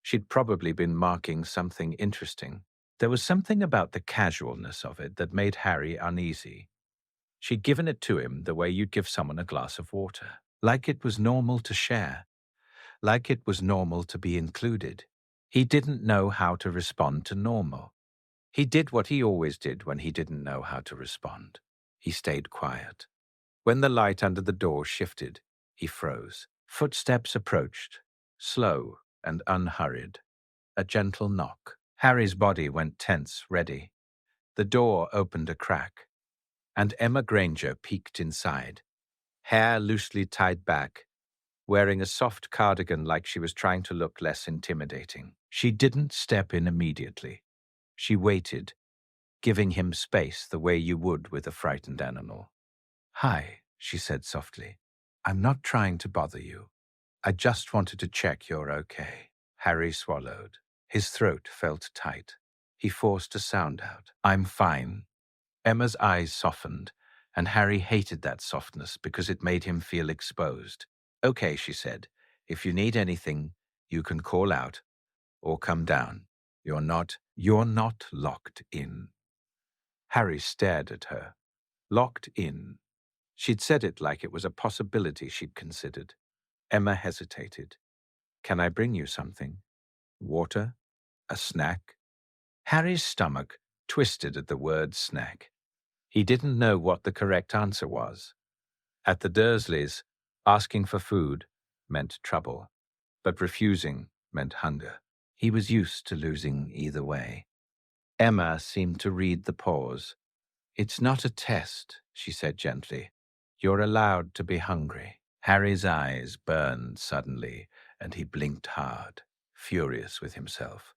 She'd probably been marking something interesting. There was something about the casualness of it that made Harry uneasy. She'd given it to him the way you'd give someone a glass of water, like it was normal to share, like it was normal to be included. He didn't know how to respond to normal. He did what he always did when he didn't know how to respond. He stayed quiet. When the light under the door shifted, he froze. Footsteps approached, slow and unhurried. A gentle knock. Harry's body went tense, ready. The door opened a crack, and Emma Granger peeked inside, hair loosely tied back, wearing a soft cardigan like she was trying to look less intimidating. She didn't step in immediately. She waited, giving him space the way you would with a frightened animal. "Hi," she said softly. "I'm not trying to bother you. I just wanted to check you're okay." Harry swallowed. His throat felt tight. He forced a sound out. "I'm fine." Emma's eyes softened, and Harry hated that softness because it made him feel exposed. "Okay," she said. "If you need anything, you can call out or come down. You're not locked in." Harry stared at her. Locked in. She'd said it like it was a possibility she'd considered. Emma hesitated. "Can I bring you something? Water? A snack?" Harry's stomach twisted at the word snack. He didn't know what the correct answer was. At the Dursleys, asking for food meant trouble, but refusing meant hunger. He was used to losing either way. Emma seemed to read the pause. "It's not a test," she said gently. "You're allowed to be hungry." Harry's eyes burned suddenly, and he blinked hard, furious with himself.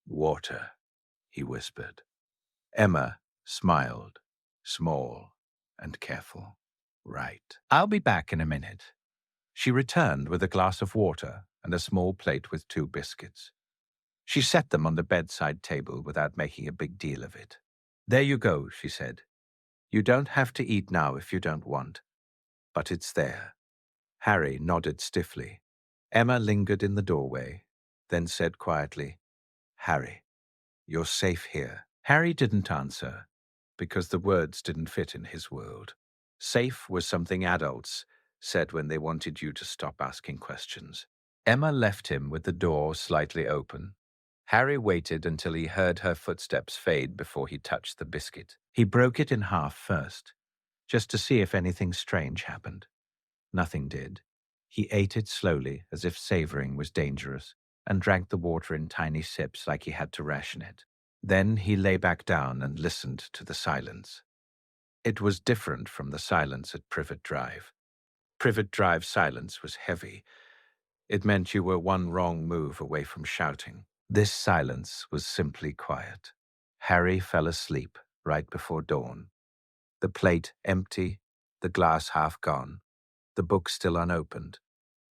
"Water," he whispered. Emma smiled, small and careful. "Right. I'll be back in a minute." She returned with a glass of water and a small plate with 2 biscuits. She set them on the bedside table without making a big deal of it. "There you go," she said. "You don't have to eat now if you don't want, but it's there." Harry nodded stiffly. Emma lingered in the doorway, then said quietly, "Harry, you're safe here." Harry didn't answer, because the words didn't fit in his world. Safe was something adults said when they wanted you to stop asking questions. Emma left him with the door slightly open. Harry waited until he heard her footsteps fade before he touched the biscuit. He broke it in half first, just to see if anything strange happened. Nothing did. He ate it slowly, as if savoring was dangerous, and drank the water in tiny sips like he had to ration it. Then he lay back down and listened to the silence. It was different from the silence at Privet Drive. Privet Drive silence was heavy. It meant you were one wrong move away from shouting. This silence was simply quiet. Harry fell asleep right before dawn. The plate empty, the glass half gone, the book still unopened,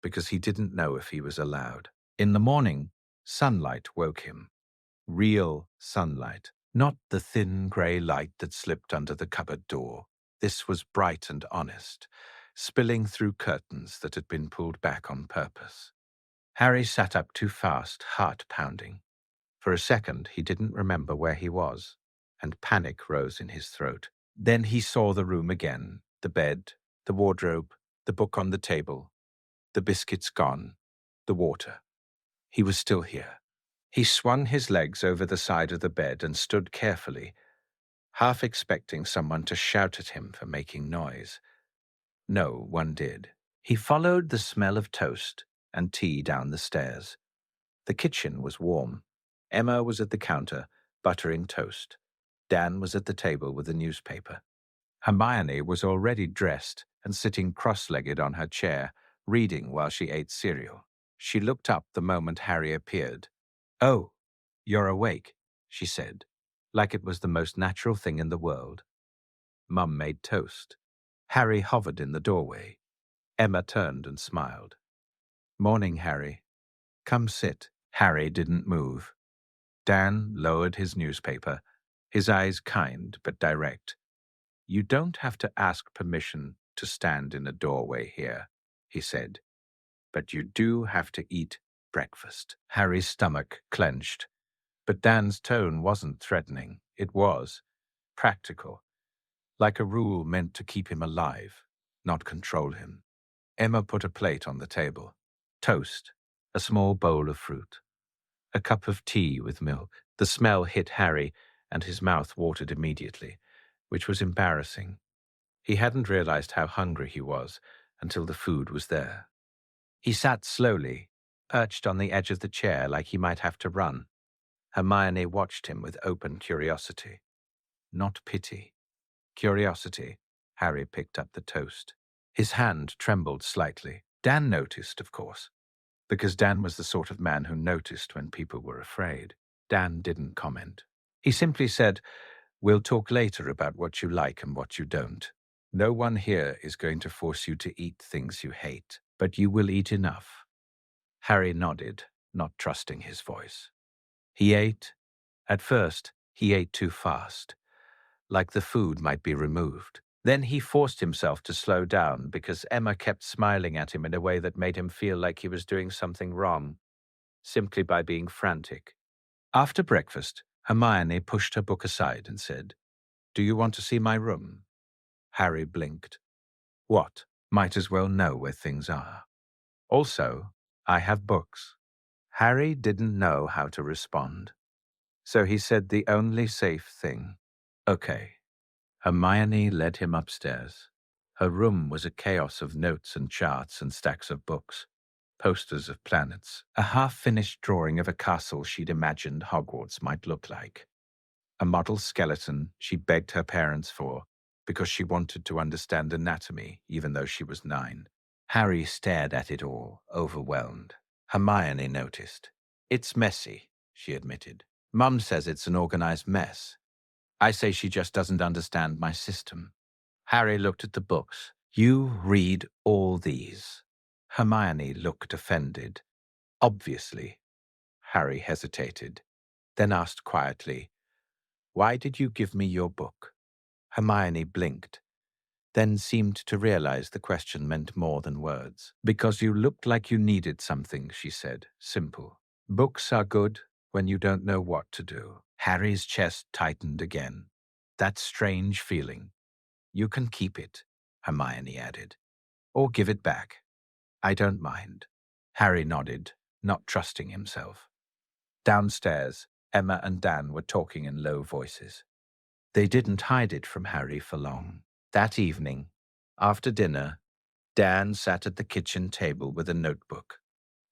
because he didn't know if he was allowed. In the morning, sunlight woke him. Real sunlight, not the thin grey light that slipped under the cupboard door. This was bright and honest, spilling through curtains that had been pulled back on purpose. Harry sat up too fast, heart pounding. For a second, he didn't remember where he was, and panic rose in his throat. Then he saw the room again, the bed, the wardrobe, the book on the table, the biscuits gone, the water. He was still here. He swung his legs over the side of the bed and stood carefully, half expecting someone to shout at him for making noise. No one did. He followed the smell of toast and tea down the stairs. The kitchen was warm. Emma was at the counter, buttering toast. Dan was at the table with a newspaper. Hermione was already dressed and sitting cross-legged on her chair, reading while she ate cereal. She looked up the moment Harry appeared. "Oh, you're awake," she said, like it was the most natural thing in the world. Mum made toast. Harry hovered in the doorway. Emma turned and smiled. "Morning, Harry. Come sit." Harry didn't move. Dan lowered his newspaper, his eyes kind but direct. "You don't have to ask permission to stand in a doorway here," he said. "But you do have to eat breakfast." Harry's stomach clenched. But Dan's tone wasn't threatening. It was practical, like a rule meant to keep him alive, not control him. Emma put a plate on the table. Toast, a small bowl of fruit, a cup of tea with milk. The smell hit Harry, and his mouth watered immediately, which was embarrassing. He hadn't realized how hungry he was until the food was there. He sat slowly, perched on the edge of the chair like he might have to run. Hermione watched him with open curiosity. Not pity. Curiosity. Harry picked up the toast. His hand trembled slightly. Dan noticed, of course, because Dan was the sort of man who noticed when people were afraid. Dan didn't comment. He simply said, "We'll talk later about what you like and what you don't. No one here is going to force you to eat things you hate, but you will eat enough." Harry nodded, not trusting his voice. He ate. At first, he ate too fast, like the food might be removed. Then he forced himself to slow down because Emma kept smiling at him in a way that made him feel like he was doing something wrong, simply by being frantic. After breakfast, Hermione pushed her book aside and said, "Do you want to see my room?" Harry blinked. "What? Might as well know where things are. Also, I have books." Harry didn't know how to respond, so he said the only safe thing. "Okay." Hermione led him upstairs. Her room was a chaos of notes and charts and stacks of books, posters of planets, a half-finished drawing of a castle she'd imagined Hogwarts might look like, a model skeleton she begged her parents for because she wanted to understand anatomy even though she was 9. Harry stared at it all, overwhelmed. Hermione noticed. "It's messy," she admitted. "Mum says it's an organized mess. I say she just doesn't understand my system." Harry looked at the books. "You read all these?" Hermione looked offended. "Obviously." Harry hesitated, then asked quietly, "Why did you give me your book?" Hermione blinked, then seemed to realize the question meant more than words. "Because you looked like you needed something," she said, simple. "Books are good when you don't know what to do." Harry's chest tightened again. That strange feeling. "You can keep it," Hermione added, "or give it back. I don't mind." Harry nodded, not trusting himself. Downstairs, Emma and Dan were talking in low voices. They didn't hide it from Harry for long. That evening, after dinner, Dan sat at the kitchen table with a notebook.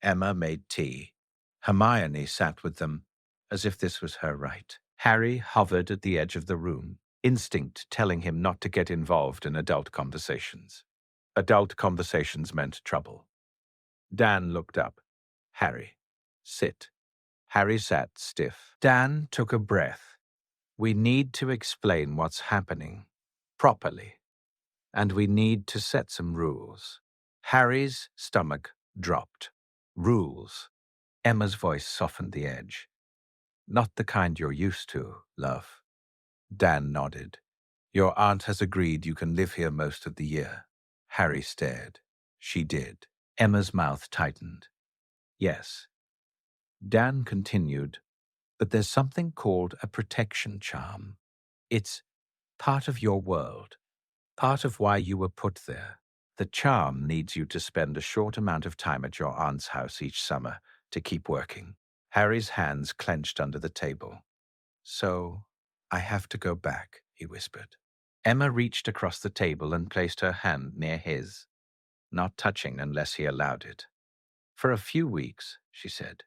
Emma made tea. Hermione sat with them, as if this was her right. Harry hovered at the edge of the room, instinct telling him not to get involved in adult conversations. Adult conversations meant trouble. Dan looked up. "Harry, sit." Harry sat stiff. Dan took a breath. "We need to explain what's happening properly, and we need to set some rules." Harry's stomach dropped. "Rules." Emma's voice softened the edge. "Not the kind you're used to, love." Dan nodded. "Your aunt has agreed you can live here most of the year." Harry stared. "She did." Emma's mouth tightened. "Yes." Dan continued, "But there's something called a protection charm. It's part of your world, part of why you were put there. The charm needs you to spend a short amount of time at your aunt's house each summer to keep working." Harry's hands clenched under the table. "So, I have to go back," he whispered. Emma reached across the table and placed her hand near his, not touching unless he allowed it. "For a few weeks," she said.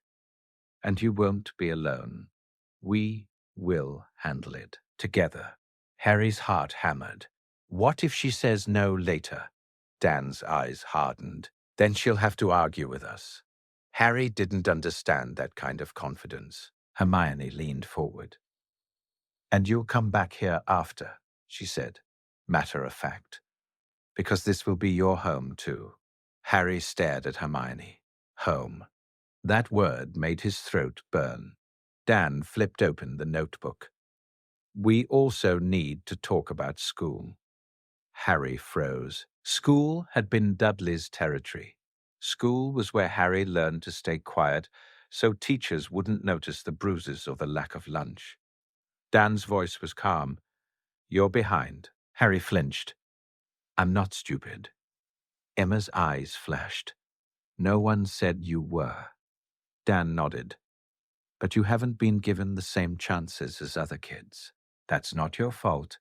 "And you won't be alone. We will handle it together." Harry's heart hammered. What if she says no later? Dan's eyes hardened. Then she'll have to argue with us. Harry didn't understand that kind of confidence. Hermione leaned forward. "And you'll come back here after," she said, matter of fact, "because this will be your home too." Harry stared at Hermione. Home. That word made his throat burn. Dan flipped open the notebook. "We also need to talk about school." Harry froze. School had been Dudley's territory. School was where Harry learned to stay quiet so teachers wouldn't notice the bruises or the lack of lunch. Dan's voice was calm. "You're behind." Harry flinched. "I'm not stupid." Emma's eyes flashed. "No one said you were." Dan nodded. "But you haven't been given the same chances as other kids. That's not your fault.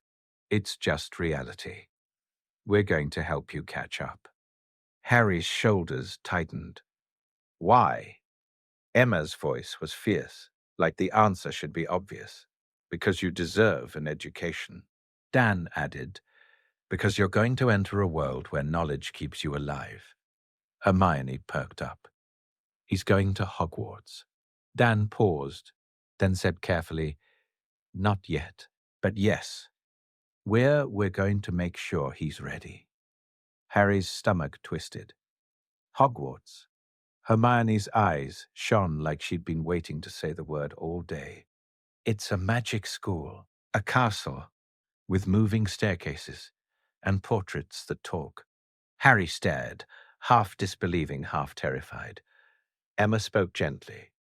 It's just reality. We're going to help you catch up." Harry's shoulders tightened. "Why?" Emma's voice was fierce, like the answer should be obvious. "Because you deserve an education." Dan added, "Because you're going to enter a world where knowledge keeps you alive." Hermione perked up. "He's going to Hogwarts." Dan paused, then said carefully, "Not yet, but yes. We're going to make sure he's ready." Harry's stomach twisted. Hogwarts. Hermione's eyes shone like she'd been waiting to say the word all day. "It's a magic school, a castle, with moving staircases and portraits that talk." Harry stared, half disbelieving, half terrified. Emma spoke gently.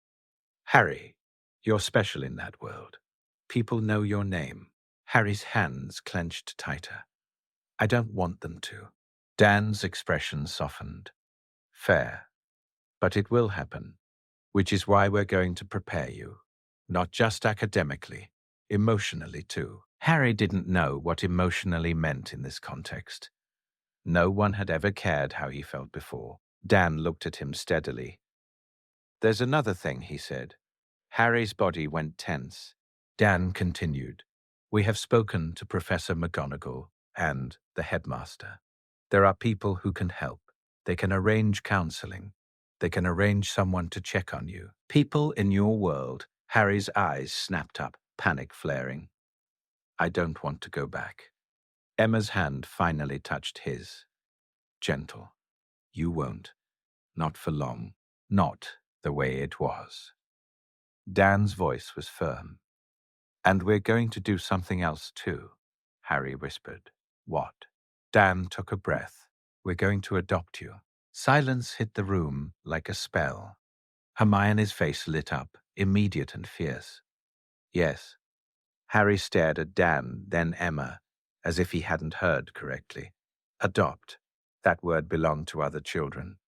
"Harry, you're special in that world. People know your name." Harry's hands clenched tighter. "I don't want them to." Dan's expression softened. "Fair. But it will happen, which is why we're going to prepare you. Not just academically, emotionally too." Harry didn't know what emotionally meant in this context. No one had ever cared how he felt before. Dan looked at him steadily. "There's another thing," he said. Harry's body went tense. Dan continued, "We have spoken to Professor McGonagall and the headmaster. There are people who can help. They can arrange counseling. They can arrange someone to check on you. People in your world." Harry's eyes snapped up, panic flaring. "I don't want to go back." Emma's hand finally touched his. Gentle. "You won't. Not for long. Not the way it was." Dan's voice was firm. "And we're going to do something else too," Harry whispered. "What?" Dan took a breath. "We're going to adopt you." Silence hit the room like a spell. Hermione's face lit up, immediate and fierce. "Yes." Harry stared at Dan, then Emma, as if he hadn't heard correctly. Adopt. That word belonged to other children.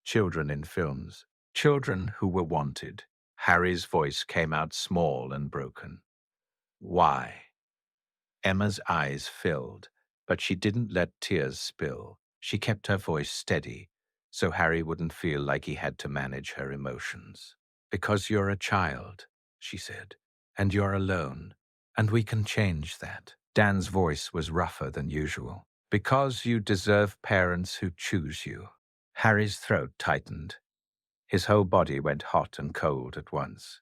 Children in films. Children who were wanted. Harry's voice came out small and broken. "Why?" Emma's eyes filled, but she didn't let tears spill. She kept her voice steady, so Harry wouldn't feel like he had to manage her emotions. "Because you're a child," she said, "and you're alone, and we can change that." Dan's voice was rougher than usual. "Because you deserve parents who choose you." Harry's throat tightened. His whole body went hot and cold at once.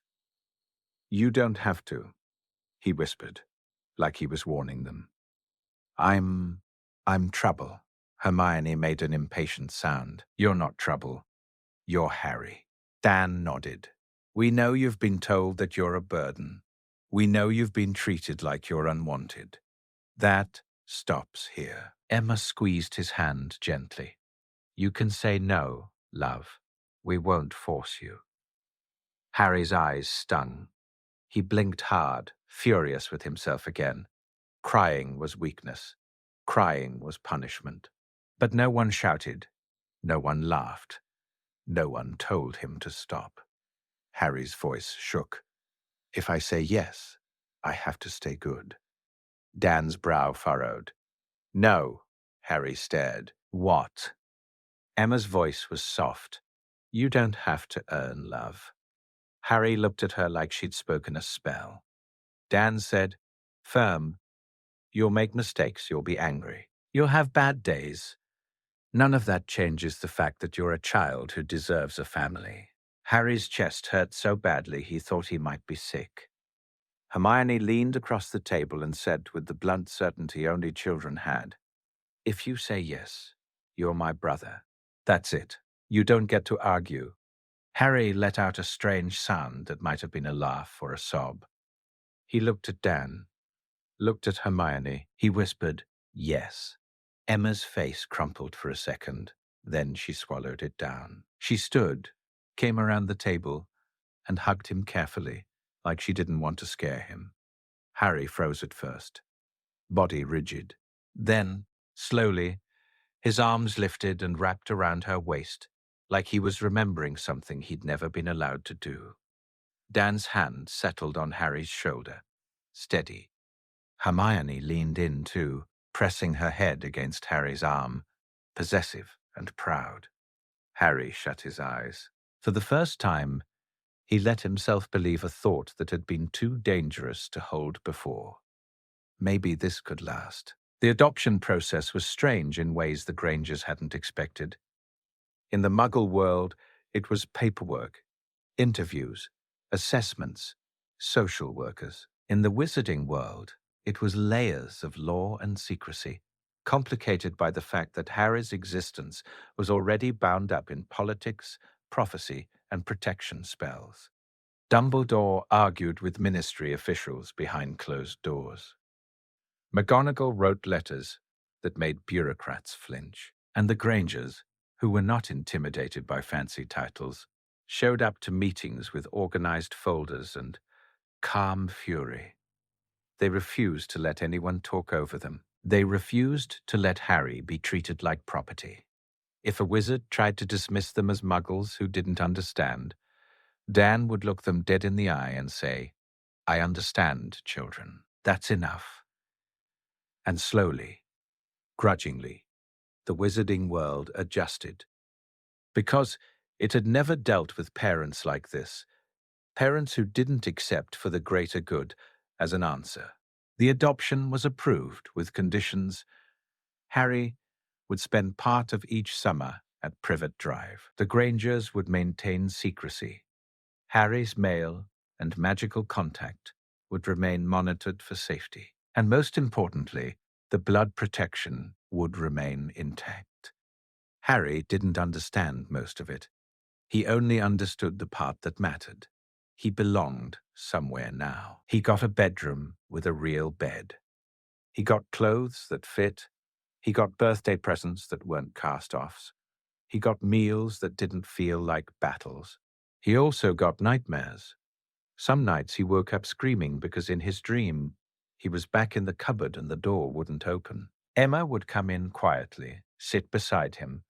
"You don't have to," he whispered, like he was warning them. I'm trouble." Hermione made an impatient sound. "You're not trouble. You're Harry." Dan nodded. "We know you've been told that you're a burden. We know you've been treated like you're unwanted. That stops here." Emma squeezed his hand gently. "You can say no, love. We won't force you." Harry's eyes stung. He blinked hard, furious with himself again. Crying was weakness. Crying was punishment. But no one shouted. No one laughed. No one told him to stop. Harry's voice shook. "If I say yes, I have to stay good." Dan's brow furrowed. "No," Harry stared. "What?" Emma's voice was soft. "You don't have to earn love." Harry looked at her like she'd spoken a spell. Dan said, firm, "You'll make mistakes, you'll be angry. You'll have bad days. None of that changes the fact that you're a child who deserves a family." Harry's chest hurt so badly he thought he might be sick. Hermione leaned across the table and said with the blunt certainty only children had, "If you say yes, you're my brother. That's it. You don't get to argue." Harry let out a strange sound that might have been a laugh or a sob. He looked at Dan, looked at Hermione. He whispered, "Yes." Emma's face crumpled for a second. Then she swallowed it down. She stood, came around the table, and hugged him carefully, like she didn't want to scare him. Harry froze at first, body rigid. Then, slowly, his arms lifted and wrapped around her waist, like he was remembering something he'd never been allowed to do. Dan's hand settled on Harry's shoulder, steady. Hermione leaned in too, pressing her head against Harry's arm, possessive and proud. Harry shut his eyes. For the first time, he let himself believe a thought that had been too dangerous to hold before. Maybe this could last. The adoption process was strange in ways the Grangers hadn't expected. In the Muggle world, it was paperwork, interviews, assessments, social workers. In the Wizarding world, it was layers of law and secrecy, complicated by the fact that Harry's existence was already bound up in politics, prophecy, and protection spells. Dumbledore argued with ministry officials behind closed doors. McGonagall wrote letters that made bureaucrats flinch, and the Grangers, who were not intimidated by fancy titles, showed up to meetings with organized folders and calm fury. They refused to let anyone talk over them. They refused to let Harry be treated like property. If a wizard tried to dismiss them as muggles who didn't understand, Dan would look them dead in the eye and say, "I understand, children. That's enough. And slowly, grudgingly, the wizarding world adjusted. Because it had never dealt with parents like this, parents who didn't accept for the greater good as an answer. The adoption was approved with conditions. Harry would spend part of each summer at Privet Drive. The Grangers would maintain secrecy. Harry's mail and magical contact would remain monitored for safety. And most importantly, the blood protection would remain intact. Harry didn't understand most of it. He only understood the part that mattered. He belonged somewhere now. He got a bedroom with a real bed. He got clothes that fit. He got birthday presents that weren't cast-offs. He got meals that didn't feel like battles. He also got nightmares. Some nights he woke up screaming because in his dream, he was back in the cupboard and the door wouldn't open. Emma would come in quietly, sit beside him,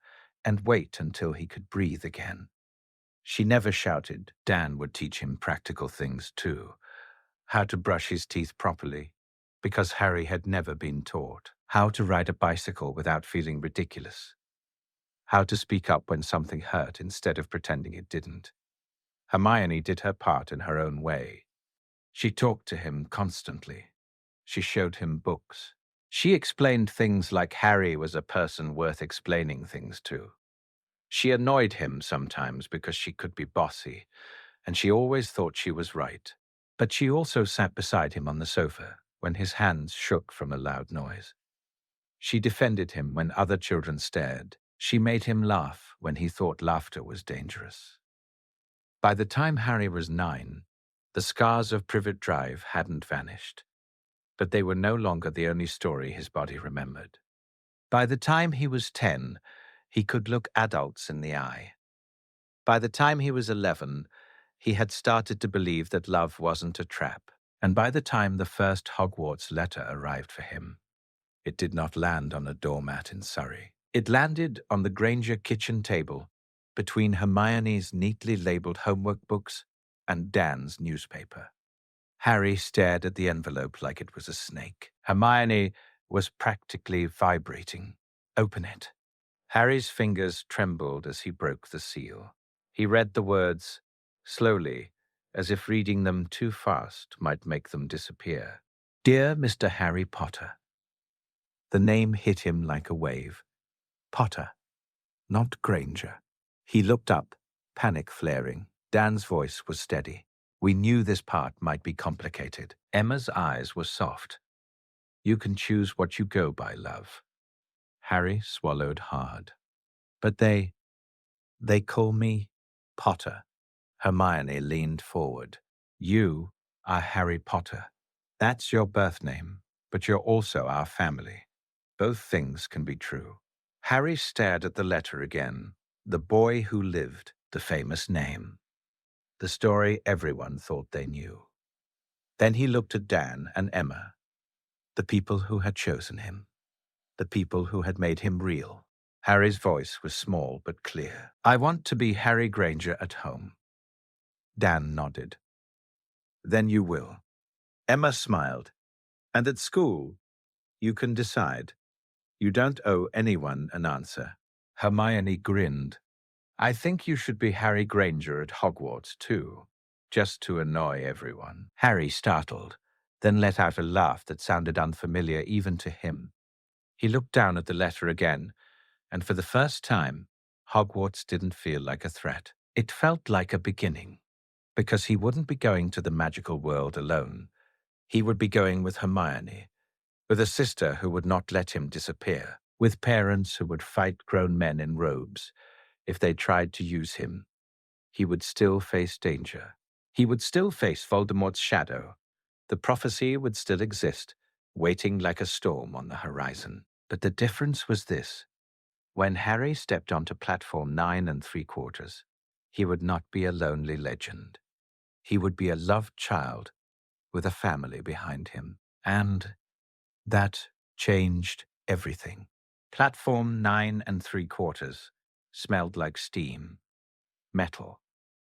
and wait until he could breathe again. She never shouted. Dan would teach him practical things too. How to brush his teeth properly, because Harry had never been taught. How to ride a bicycle without feeling ridiculous. How to speak up when something hurt instead of pretending it didn't. Hermione did her part in her own way. She talked to him constantly. She showed him books. She explained things like Harry was a person worth explaining things to. She annoyed him sometimes because she could be bossy, and she always thought she was right. But she also sat beside him on the sofa when his hands shook from a loud noise. She defended him when other children stared. She made him laugh when he thought laughter was dangerous. By the time Harry was 9, the scars of Privet Drive hadn't vanished, but they were no longer the only story his body remembered. By the time he was 10, he could look adults in the eye. By the time he was 11, he had started to believe that love wasn't a trap. And by the time the first Hogwarts letter arrived for him, it did not land on a doormat in Surrey. It landed on the Granger kitchen table between Hermione's neatly labeled homework books and Dan's newspaper. Harry stared at the envelope like it was a snake. Hermione was practically vibrating. "Open it." Harry's fingers trembled as he broke the seal. He read the words slowly, as if reading them too fast might make them disappear. "Dear Mr. Harry Potter." The name hit him like a wave. Potter, not Granger. He looked up, panic flaring. Dan's voice was steady. "We knew this part might be complicated." Emma's eyes were soft. "You can choose what you go by, love." Harry swallowed hard. "But they call me Potter." Hermione leaned forward. "You are Harry Potter. That's your birth name, but you're also our family. Both things can be true." Harry stared at the letter again. The boy who lived, the famous name. The story everyone thought they knew. Then he looked at Dan and Emma, the people who had chosen him, the people who had made him real. Harry's voice was small but clear. "I want to be Harry Granger at home." Dan nodded. "Then you will." Emma smiled. "And at school, you can decide. You don't owe anyone an answer." Hermione grinned. "I think you should be Harry Granger at Hogwarts, too, just to annoy everyone." Harry startled, then let out a laugh that sounded unfamiliar even to him. He looked down at the letter again, and for the first time, Hogwarts didn't feel like a threat. It felt like a beginning, because he wouldn't be going to the magical world alone. He would be going with Hermione, with a sister who would not let him disappear, with parents who would fight grown men in robes. If they tried to use him, he would still face danger. He would still face Voldemort's shadow. The prophecy would still exist, waiting like a storm on the horizon. But the difference was this. When Harry stepped onto platform 9 3/4, he would not be a lonely legend. He would be a loved child with a family behind him. And that changed everything. Platform 9 3/4 smelled like steam, metal,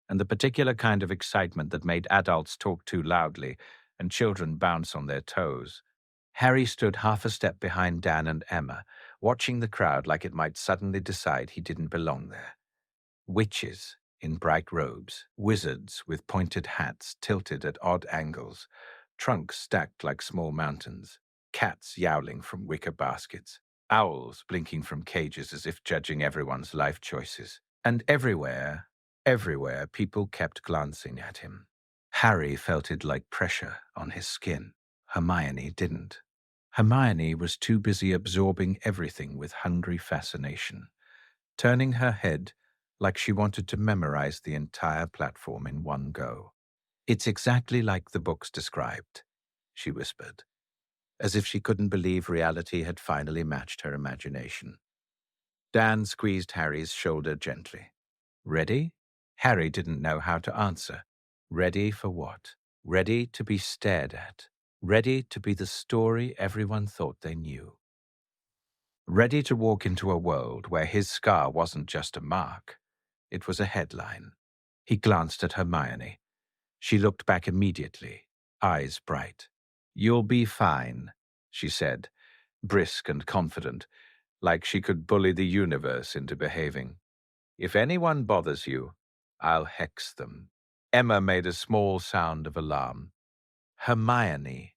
and the particular kind of excitement that made adults talk too loudly and children bounce on their toes. Harry stood half a step behind Dan and Emma, watching the crowd like it might suddenly decide he didn't belong there. Witches in bright robes, wizards with pointed hats tilted at odd angles, trunks stacked like small mountains, cats yowling from wicker baskets, owls blinking from cages as if judging everyone's life choices. And everywhere, people kept glancing at him. Harry felt it like pressure on his skin. Hermione didn't. Hermione was too busy absorbing everything with hungry fascination, turning her head like she wanted to memorize the entire platform in one go. "It's exactly like the books described," she whispered, as if she couldn't believe reality had finally matched her imagination. Dan squeezed Harry's shoulder gently. "Ready?" Harry didn't know how to answer. Ready for what? Ready to be stared at. Ready to be the story everyone thought they knew. Ready to walk into a world where his scar wasn't just a mark. It was a headline. He glanced at Hermione. She looked back immediately, eyes bright. "You'll be fine," she said, brisk and confident, like she could bully the universe into behaving. "If anyone bothers you, I'll hex them." Emma made a small sound of alarm. Hermione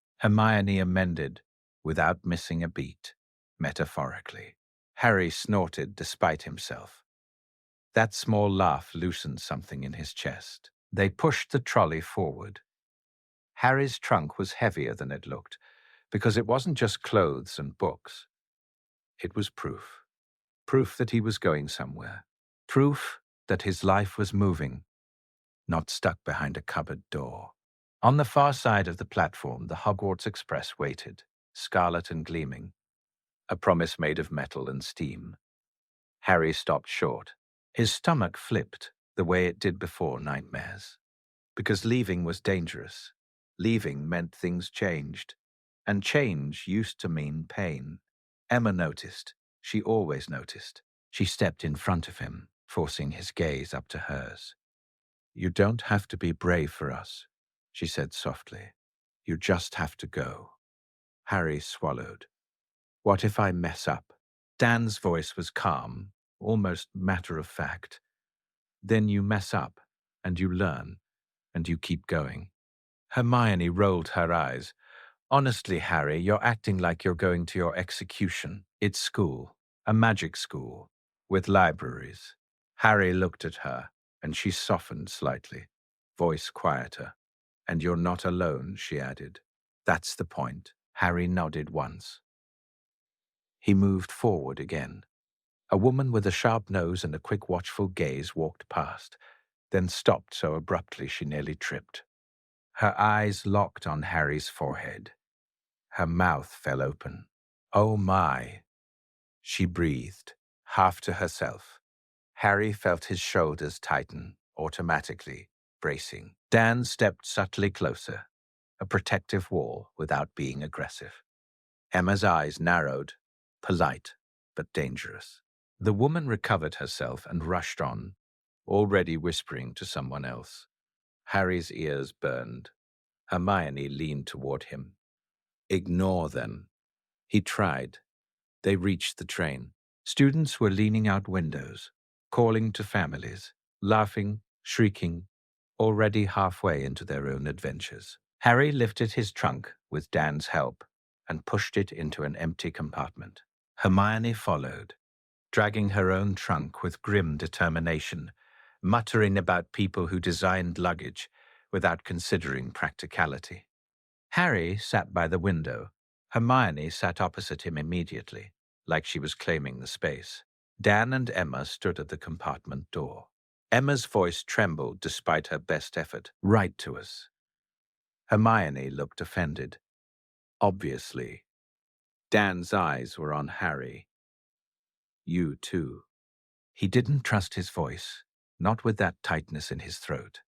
amended, without missing a beat, metaphorically. Harry snorted despite himself. That small laugh loosened something in his chest. They pushed the trolley forward. Harry's trunk was heavier than it looked, because it wasn't just clothes and books. It was proof. Proof that he was going somewhere. Proof that his life was moving, not stuck behind a cupboard door. On the far side of the platform, the Hogwarts Express waited, scarlet and gleaming, a promise made of metal and steam. Harry stopped short. His stomach flipped the way it did before nightmares. Because leaving was dangerous. Leaving meant things changed. And change used to mean pain. Emma noticed. She always noticed. She stepped in front of him, forcing his gaze up to hers. "You don't have to be brave for us," she said softly. "You just have to go." Harry swallowed. "What if I mess up?" Dan's voice was calm, almost matter-of-fact. "Then you mess up, and you learn, and you keep going." Hermione rolled her eyes. "Honestly, Harry, you're acting like you're going to your execution. It's school, a magic school, with libraries." Harry looked at her, and she softened slightly, voice quieter. "And you're not alone," she added. "That's the point." Harry nodded once. He moved forward again. A woman with a sharp nose and a quick, watchful gaze walked past, then stopped so abruptly she nearly tripped. Her eyes locked on Harry's forehead. Her mouth fell open. "Oh my," she breathed, half to herself. Harry felt his shoulders tighten, automatically, bracing. Dan stepped subtly closer, a protective wall without being aggressive. Emma's eyes narrowed, polite but dangerous. The woman recovered herself and rushed on, already whispering to someone else. Harry's ears burned. Hermione leaned toward him. "Ignore them." He tried. They reached the train. Students were leaning out windows, calling to families, laughing, shrieking, already halfway into their own adventures. Harry lifted his trunk with Dan's help and pushed it into an empty compartment. Hermione followed, dragging her own trunk with grim determination, muttering about people who designed luggage without considering practicality. Harry sat by the window. Hermione sat opposite him immediately, like she was claiming the space. Dan and Emma stood at the compartment door. Emma's voice trembled despite her best effort. "Write to us." Hermione looked offended. "Obviously." Dan's eyes were on Harry. "You too." He didn't trust his voice, not with that tightness in his throat.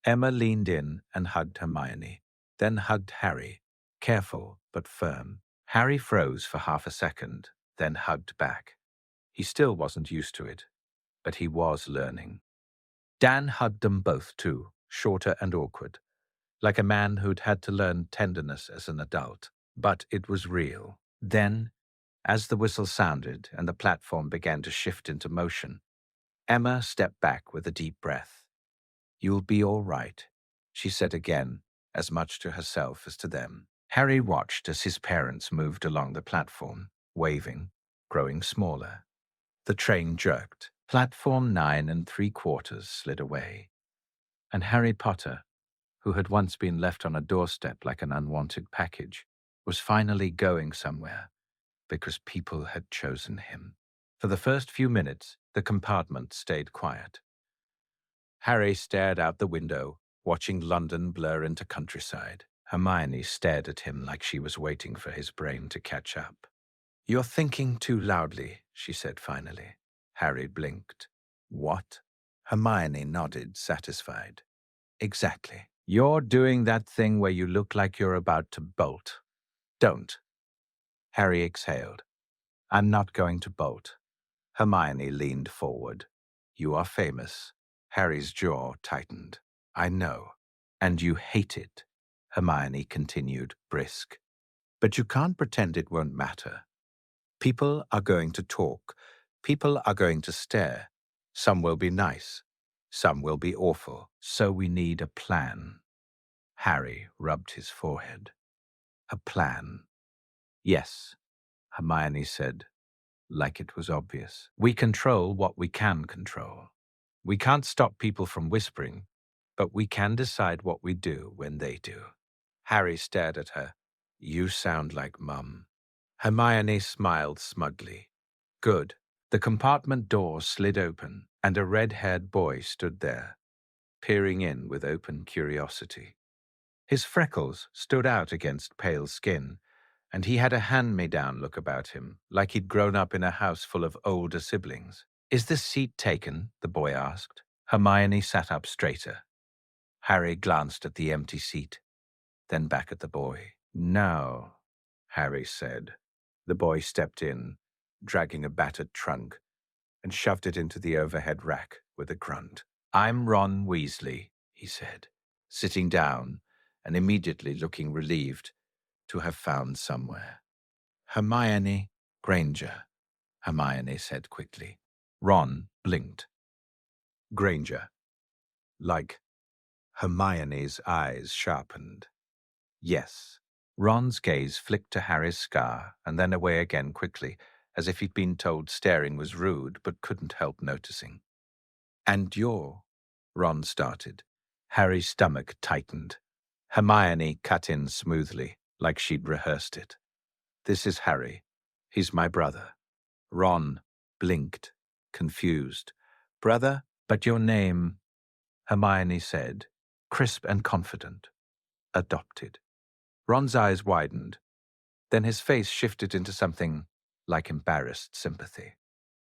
Emma leaned in and hugged Hermione, then hugged Harry, careful but firm. Harry froze for half a second, then hugged back. He still wasn't used to it, but he was learning. Dan hugged them both too, shorter and awkward, like a man who'd had to learn tenderness as an adult. but it was real. Then, as the whistle sounded and the platform began to shift into motion, Emma stepped back with a deep breath. "You'll be all right," she said again, as much to herself as to them. Harry watched as his parents moved along the platform, waving, growing smaller. The train jerked. Platform 9 3/4 slid away, and Harry Potter, who had once been left on a doorstep like an unwanted package, was finally going somewhere because people had chosen him. For the first few minutes, the compartment stayed quiet. Harry stared out the window, watching London blur into countryside. Hermione stared at him like she was waiting for his brain to catch up. "You're thinking too loudly," she said finally. Harry blinked. "What?" Hermione nodded, satisfied. "Exactly. You're doing that thing where you look like you're about to bolt. Don't." Harry exhaled. "I'm not going to bolt." Hermione leaned forward. "You are famous." Harry's jaw tightened. "I know. And you hate it," Hermione continued, brisk. "But you can't pretend it won't matter. People are going to talk. People are going to stare. Some will be nice. Some will be awful. So we need a plan." Harry rubbed his forehead. "A plan." "Yes," Hermione said, like it was obvious. "We control what we can control. We can't stop people from whispering, but we can decide what we do when they do." Harry stared at her. "You sound like Mum." Hermione smiled smugly. "Good." The compartment door slid open, and a red-haired boy stood there, peering in with open curiosity. His freckles stood out against pale skin, and he had a hand-me-down look about him, like he'd grown up in a house full of older siblings. "Is this seat taken?" the boy asked. Hermione sat up straighter. Harry glanced at the empty seat, then back at the boy. "No," Harry said. The boy stepped in, dragging a battered trunk, and shoved it into the overhead rack with a grunt. "I'm Ron Weasley," he said, sitting down and immediately looking relieved to have found somewhere. "Hermione Granger," Hermione said quickly. Ron blinked. "Granger." Like Hermione's eyes sharpened. "Yes." Ron's gaze flicked to Harry's scar and then away again quickly, as if he'd been told staring was rude but couldn't help noticing. "And you're—" Ron started. Harry's stomach tightened. Hermione cut in smoothly, like she'd rehearsed it. "This is Harry. He's my brother." Ron blinked, confused. "Brother? But your name," Hermione said, crisp and confident. "Adopted." Ron's eyes widened. Then his face shifted into something like embarrassed sympathy.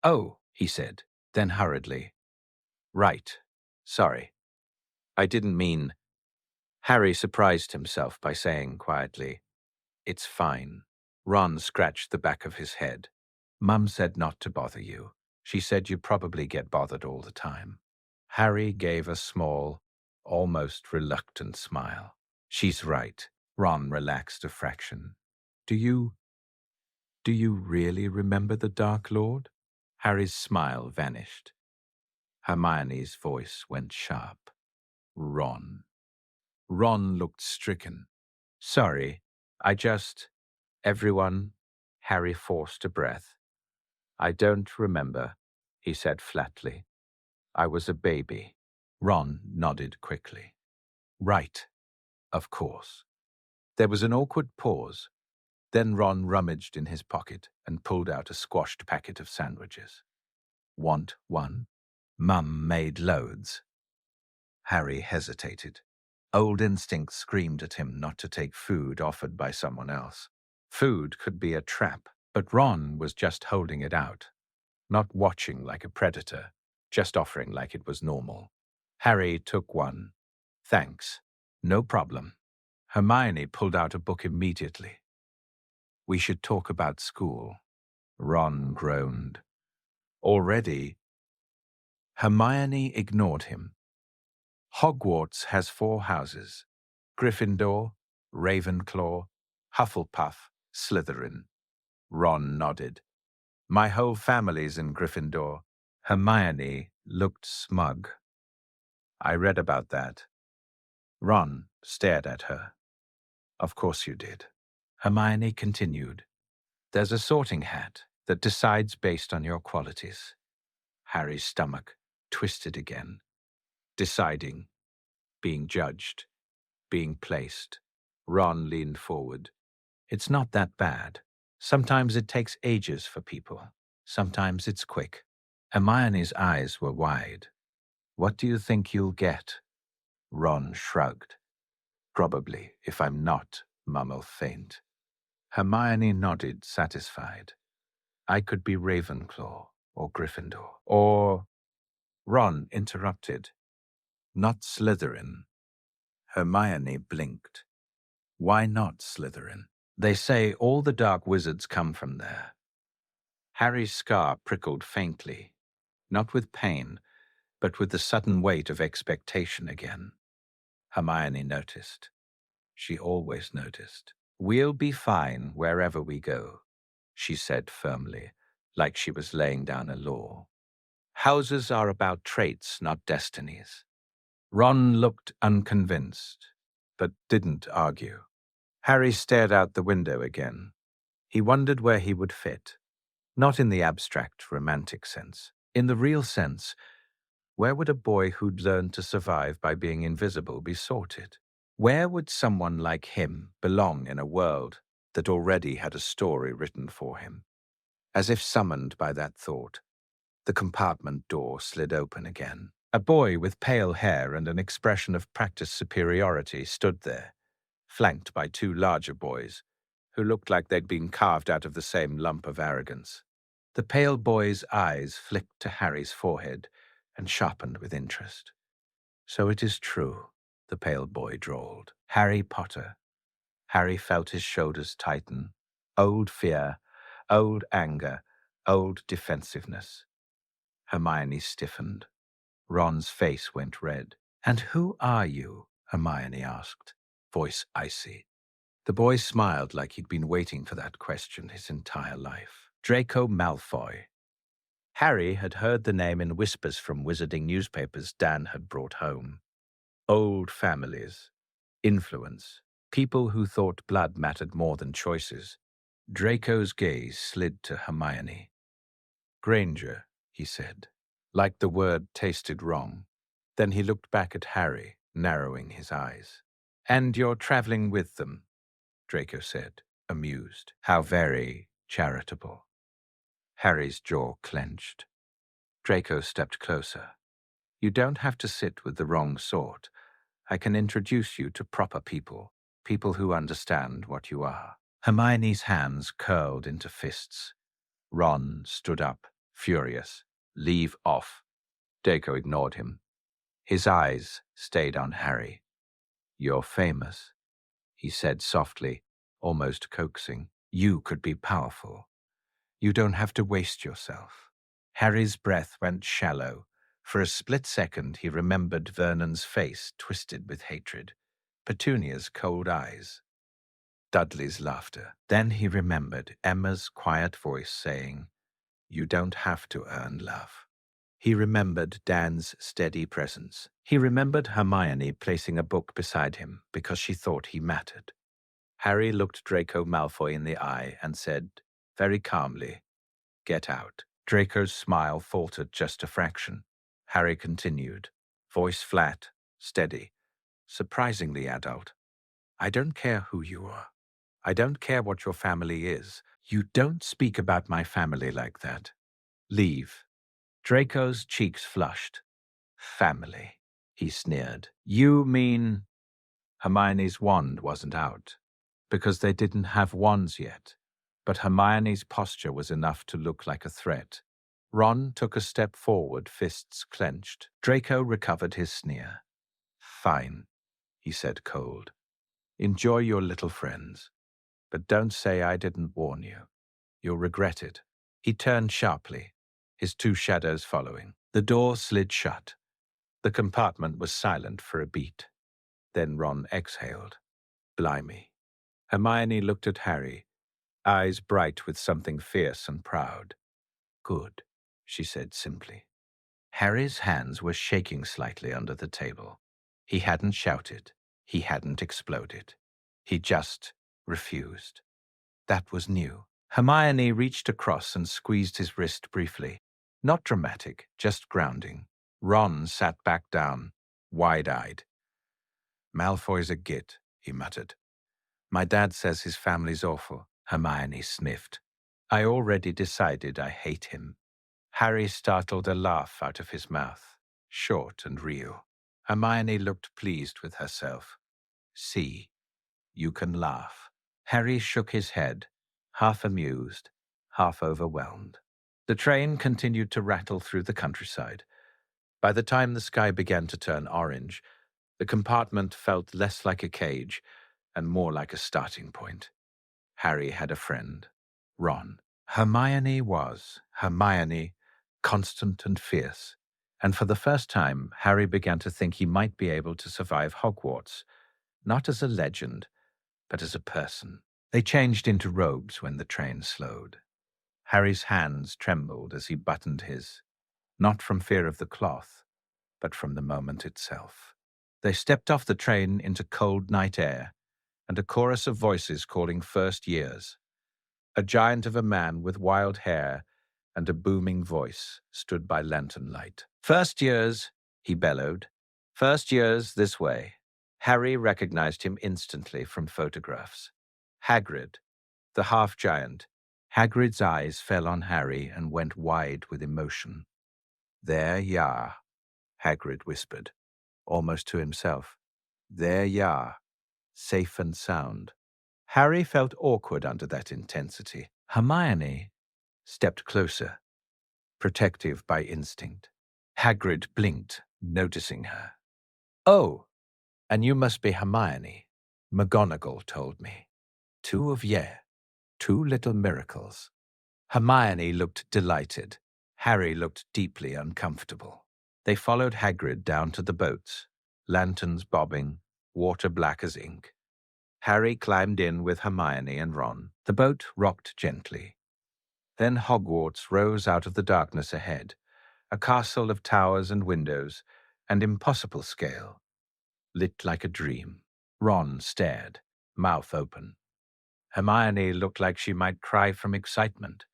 "Oh," he said, then hurriedly. "Right. Sorry. I didn't mean—" Harry surprised himself by saying quietly, "It's fine." Ron scratched the back of his head. "Mum said not to bother you. She said you probably get bothered all the time." Harry gave a small, almost reluctant smile. "She's right." Ron relaxed a fraction. Do you really remember the Dark Lord?" Harry's smile vanished. Hermione's voice went sharp. "Ron." Ron looked stricken. "Sorry, I just—" "Everyone," Harry forced a breath. "I don't remember," he said flatly. "I was a baby." Ron nodded quickly. "Right, of course." There was an awkward pause. Then Ron rummaged in his pocket and pulled out a squashed packet of sandwiches. "Want one?" "Mum made loads." Harry hesitated. Old instinct screamed at him not to take food offered by someone else. Food could be a trap, but Ron was just holding it out, not watching like a predator, just offering like it was normal. Harry took one. "Thanks." "No problem." Hermione pulled out a book immediately. "We should talk about school." Ron groaned. "Already?" Hermione ignored him. "Hogwarts has 4 houses: Gryffindor, Ravenclaw, Hufflepuff, Slytherin. Ron nodded. My whole family's in Gryffindor. Hermione looked smug. I read about that. Ron stared at her. Of course you did. Hermione continued. There's a sorting hat that decides based on your qualities. Harry's stomach twisted again. Deciding, being judged, being placed. Ron leaned forward. It's not that bad. Sometimes it takes ages for people. Sometimes it's quick. Hermione's eyes were wide. What do you think you'll get? Ron shrugged. Probably, if I'm not Mummel-faint. Hermione nodded, satisfied. I could be Ravenclaw or Gryffindor or... Ron interrupted. Not Slytherin. Hermione blinked. Why not Slytherin? They say all the dark wizards come from there. Harry's scar prickled faintly, not with pain, but with the sudden weight of expectation again. Hermione noticed. She always noticed. We'll be fine wherever we go, she said firmly, like she was laying down a law. Houses are about traits, not destinies. Ron looked unconvinced, but didn't argue. Harry stared out the window again. He wondered where he would fit. Not in the abstract, romantic sense. In the real sense, where would a boy who'd learned to survive by being invisible be sorted? Where would someone like him belong in a world that already had a story written for him? As if summoned by that thought, the compartment door slid open again. A boy with pale hair and an expression of practiced superiority stood there, flanked by two larger boys, who looked like they'd been carved out of the same lump of arrogance. The pale boy's eyes flicked to Harry's forehead and sharpened with interest. So it is true, the pale boy drawled. Harry Potter. Harry felt his shoulders tighten. Old fear, old anger, old defensiveness. Hermione stiffened. Ron's face went red. And who are you? Hermione asked, voice icy. The boy smiled like he'd been waiting for that question his entire life. Draco Malfoy. Harry had heard the name in whispers from wizarding newspapers Dan had brought home. Old families, influence, people who thought blood mattered more than choices. Draco's gaze slid to Hermione. Granger, he said, like the word tasted wrong. Then he looked back at Harry, narrowing his eyes. And you're traveling with them, Draco said, amused. How very charitable. Harry's jaw clenched. Draco stepped closer. You don't have to sit with the wrong sort. I can introduce you to proper people, people who understand what you are. Hermione's hands curled into fists. Ron stood up, furious. Leave off. Draco ignored him. His eyes stayed on Harry. You're famous, he said softly, almost coaxing. You could be powerful. You don't have to waste yourself. Harry's breath went shallow. For a split second, he remembered Vernon's face twisted with hatred, Petunia's cold eyes, Dudley's laughter. Then he remembered Emma's quiet voice saying, You don't have to earn love. He remembered Dan's steady presence. He remembered Hermione placing a book beside him because she thought he mattered. Harry looked Draco Malfoy in the eye and said, very calmly, Get out. Draco's smile faltered just a fraction. Harry continued, voice flat, steady, surprisingly adult. I don't care who you are. I don't care what your family is. You don't speak about my family like that. Leave. Draco's cheeks flushed. Family, he sneered. You mean... Hermione's wand wasn't out, because they didn't have wands yet. But Hermione's posture was enough to look like a threat. Ron took a step forward, fists clenched. Draco recovered his sneer. Fine, he said cold. Enjoy your little friends. But don't say I didn't warn you. You'll regret it. He turned sharply, his two shadows following. The door slid shut. The compartment was silent for a beat. Then Ron exhaled. Blimey. Hermione looked at Harry, eyes bright with something fierce and proud. Good, she said simply. Harry's hands were shaking slightly under the table. He hadn't shouted. He hadn't exploded. He just refused. That was new. Hermione reached across and squeezed his wrist briefly. Not dramatic, just grounding. Ron sat back down, wide-eyed. Malfoy's a git, he muttered. My dad says his family's awful, Hermione sniffed. I already decided I hate him. Harry startled a laugh out of his mouth, short and real. Hermione looked pleased with herself. See, you can laugh. Harry shook his head, half amused, half overwhelmed. The train continued to rattle through the countryside. By the time the sky began to turn orange, the compartment felt less like a cage and more like a starting point. Harry had a friend, Ron. Hermione was Hermione, constant and fierce. And for the first time, Harry began to think he might be able to survive Hogwarts, not as a legend, but as a person. They changed into robes when the train slowed. Harry's hands trembled as he buttoned his, not from fear of the cloth, but from the moment itself. They stepped off the train into cold night air, and a chorus of voices calling first years. A giant of a man with wild hair and a booming voice stood by lantern light. First years, he bellowed. First years this way. Harry recognized him instantly from photographs. Hagrid, the half-giant. Hagrid's eyes fell on Harry and went wide with emotion. There ya, Hagrid whispered, almost to himself. There ya, safe and sound. Harry felt awkward under that intensity. Hermione stepped closer, protective by instinct. Hagrid blinked, noticing her. Oh, and you must be Hermione, McGonagall told me. Two of ye, two little miracles. Hermione looked delighted. Harry looked deeply uncomfortable. They followed Hagrid down to the boats, lanterns bobbing, water black as ink. Harry climbed in with Hermione and Ron. The boat rocked gently. Then Hogwarts rose out of the darkness ahead, a castle of towers and windows, and impossible scale, lit like a dream. Ron stared, mouth open. Hermione looked like she might cry from excitement.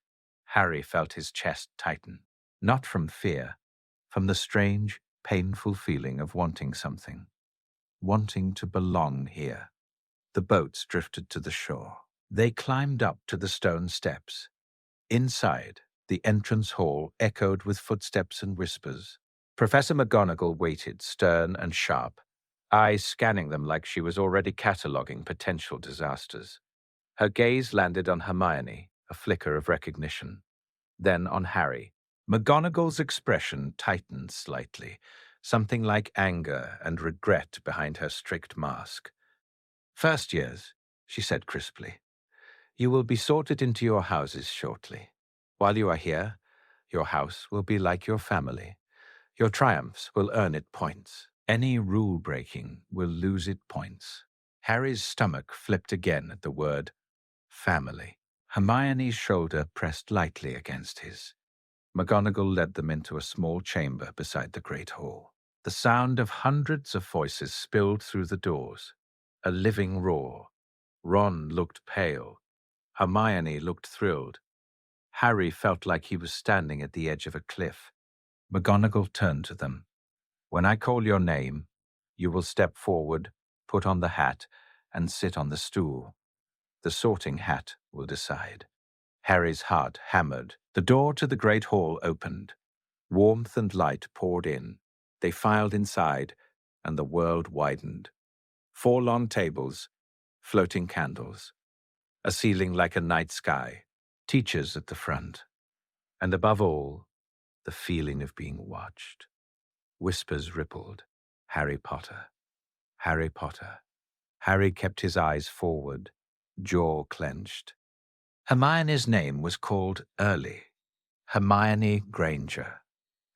Harry felt his chest tighten, not from fear, from the strange, painful feeling of wanting something, wanting to belong here. The boats drifted to the shore. They climbed up to the stone steps. Inside, the entrance hall echoed with footsteps and whispers. Professor McGonagall waited, stern and sharp, eyes scanning them like she was already cataloguing potential disasters. Her gaze landed on Hermione, a flicker of recognition. Then on Harry. McGonagall's expression tightened slightly, something like anger and regret behind her strict mask. First years, she said crisply. You will be sorted into your houses shortly. While you are here, your house will be like your family. Your triumphs will earn it points. Any rule-breaking will lose it points. Harry's stomach flipped again at the word family. Hermione's shoulder pressed lightly against his. McGonagall led them into a small chamber beside the great hall. The sound of hundreds of voices spilled through the doors. A living roar. Ron looked pale. Hermione looked thrilled. Harry felt like he was standing at the edge of a cliff. McGonagall turned to them. When I call your name, you will step forward, put on the hat, and sit on the stool. The sorting hat will decide. Harry's heart hammered. The door to the great hall opened. Warmth and light poured in. They filed inside, and the world widened. 4 long tables, floating candles, a ceiling like a night sky, teachers at the front, and above all, the feeling of being watched. Whispers rippled. Harry Potter. Harry Potter. Harry kept his eyes forward, jaw clenched. Hermione's name was called early. Hermione Granger.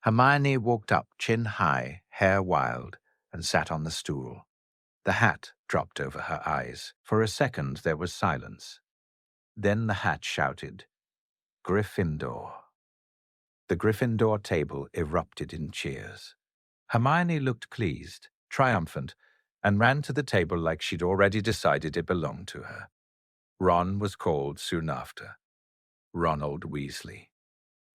Hermione walked up chin high, hair wild, and sat on the stool. The hat dropped over her eyes. For a second there was silence. Then the hat shouted, "Gryffindor." The Gryffindor table erupted in cheers. Hermione looked pleased, triumphant, and ran to the table like she'd already decided it belonged to her. Ron was called soon after. Ronald Weasley.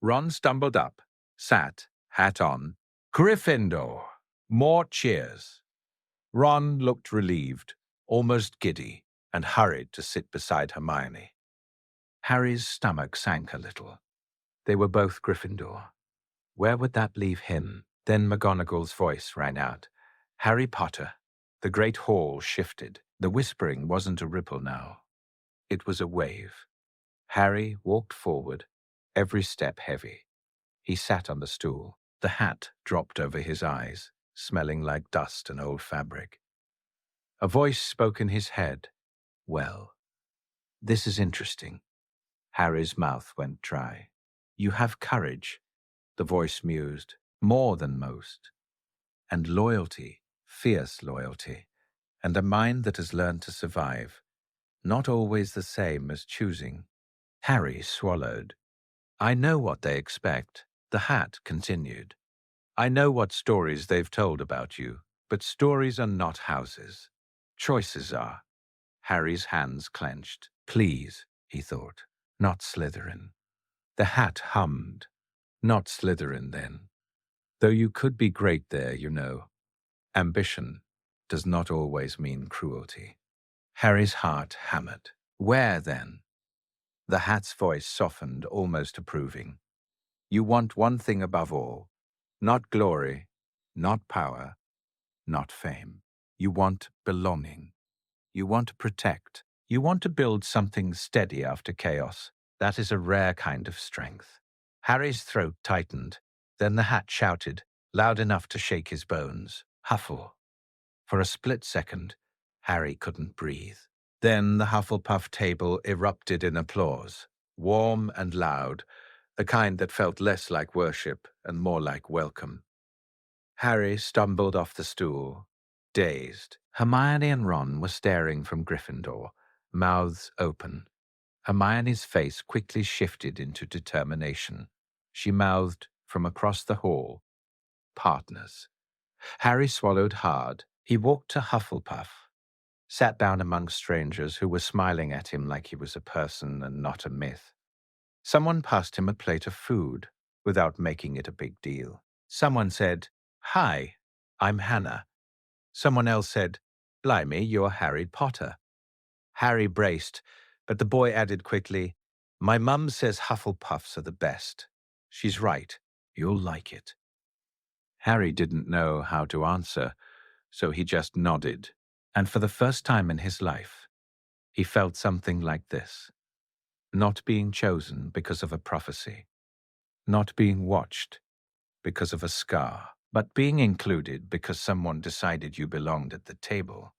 Ron stumbled up, sat, hat on. "Gryffindor!" More cheers. Ron looked relieved, almost giddy, and hurried to sit beside Hermione. Harry's stomach sank a little. They were both Gryffindor. Where would that leave him? Then McGonagall's voice rang out. "Harry Potter." The great hall shifted. The whispering wasn't a ripple now. It was a wave. Harry walked forward, every step heavy. He sat on the stool. The hat dropped over his eyes, smelling like dust and old fabric. A voice spoke in his head. "Well, this is interesting." Harry's mouth went dry. "You have courage," the voice mused, "more than most. And loyalty, fierce loyalty, and a mind that has learned to survive. Not always the same as choosing." Harry swallowed. "I know what they expect," the hat continued. "I know what stories they've told about you, but stories are not houses. Choices are." Harry's hands clenched. "Please," he thought, "not Slytherin." The hat hummed. "Not Slytherin, then. Though you could be great there, you know. Ambition does not always mean cruelty." Harry's heart hammered. "Where, then?" The hat's voice softened, almost approving. "You want one thing above all. Not glory, not power, not fame. You want belonging. You want to protect. You want to build something steady after chaos. That is a rare kind of strength." Harry's throat tightened. Then the hat shouted, loud enough to shake his bones, "Huffle." For a split second, Harry couldn't breathe. Then the Hufflepuff table erupted in applause, warm and loud, the kind that felt less like worship and more like welcome. Harry stumbled off the stool, dazed. Hermione and Ron were staring from Gryffindor, mouths open. Hermione's face quickly shifted into determination. She mouthed from across the hall, "Partners." Harry swallowed hard. He walked to Hufflepuff, sat down among strangers who were smiling at him like he was a person and not a myth. Someone passed him a plate of food without making it a big deal. Someone said, "Hi, I'm Hannah." Someone else said, "Blimey, you're Harry Potter." Harry braced, but the boy added quickly, "My mum says Hufflepuffs are the best. She's right. You'll like it." Harry didn't know how to answer, so he just nodded. And for the first time in his life, he felt something like this. Not being chosen because of a prophecy. Not being watched because of a scar. But being included because someone decided you belonged at the table.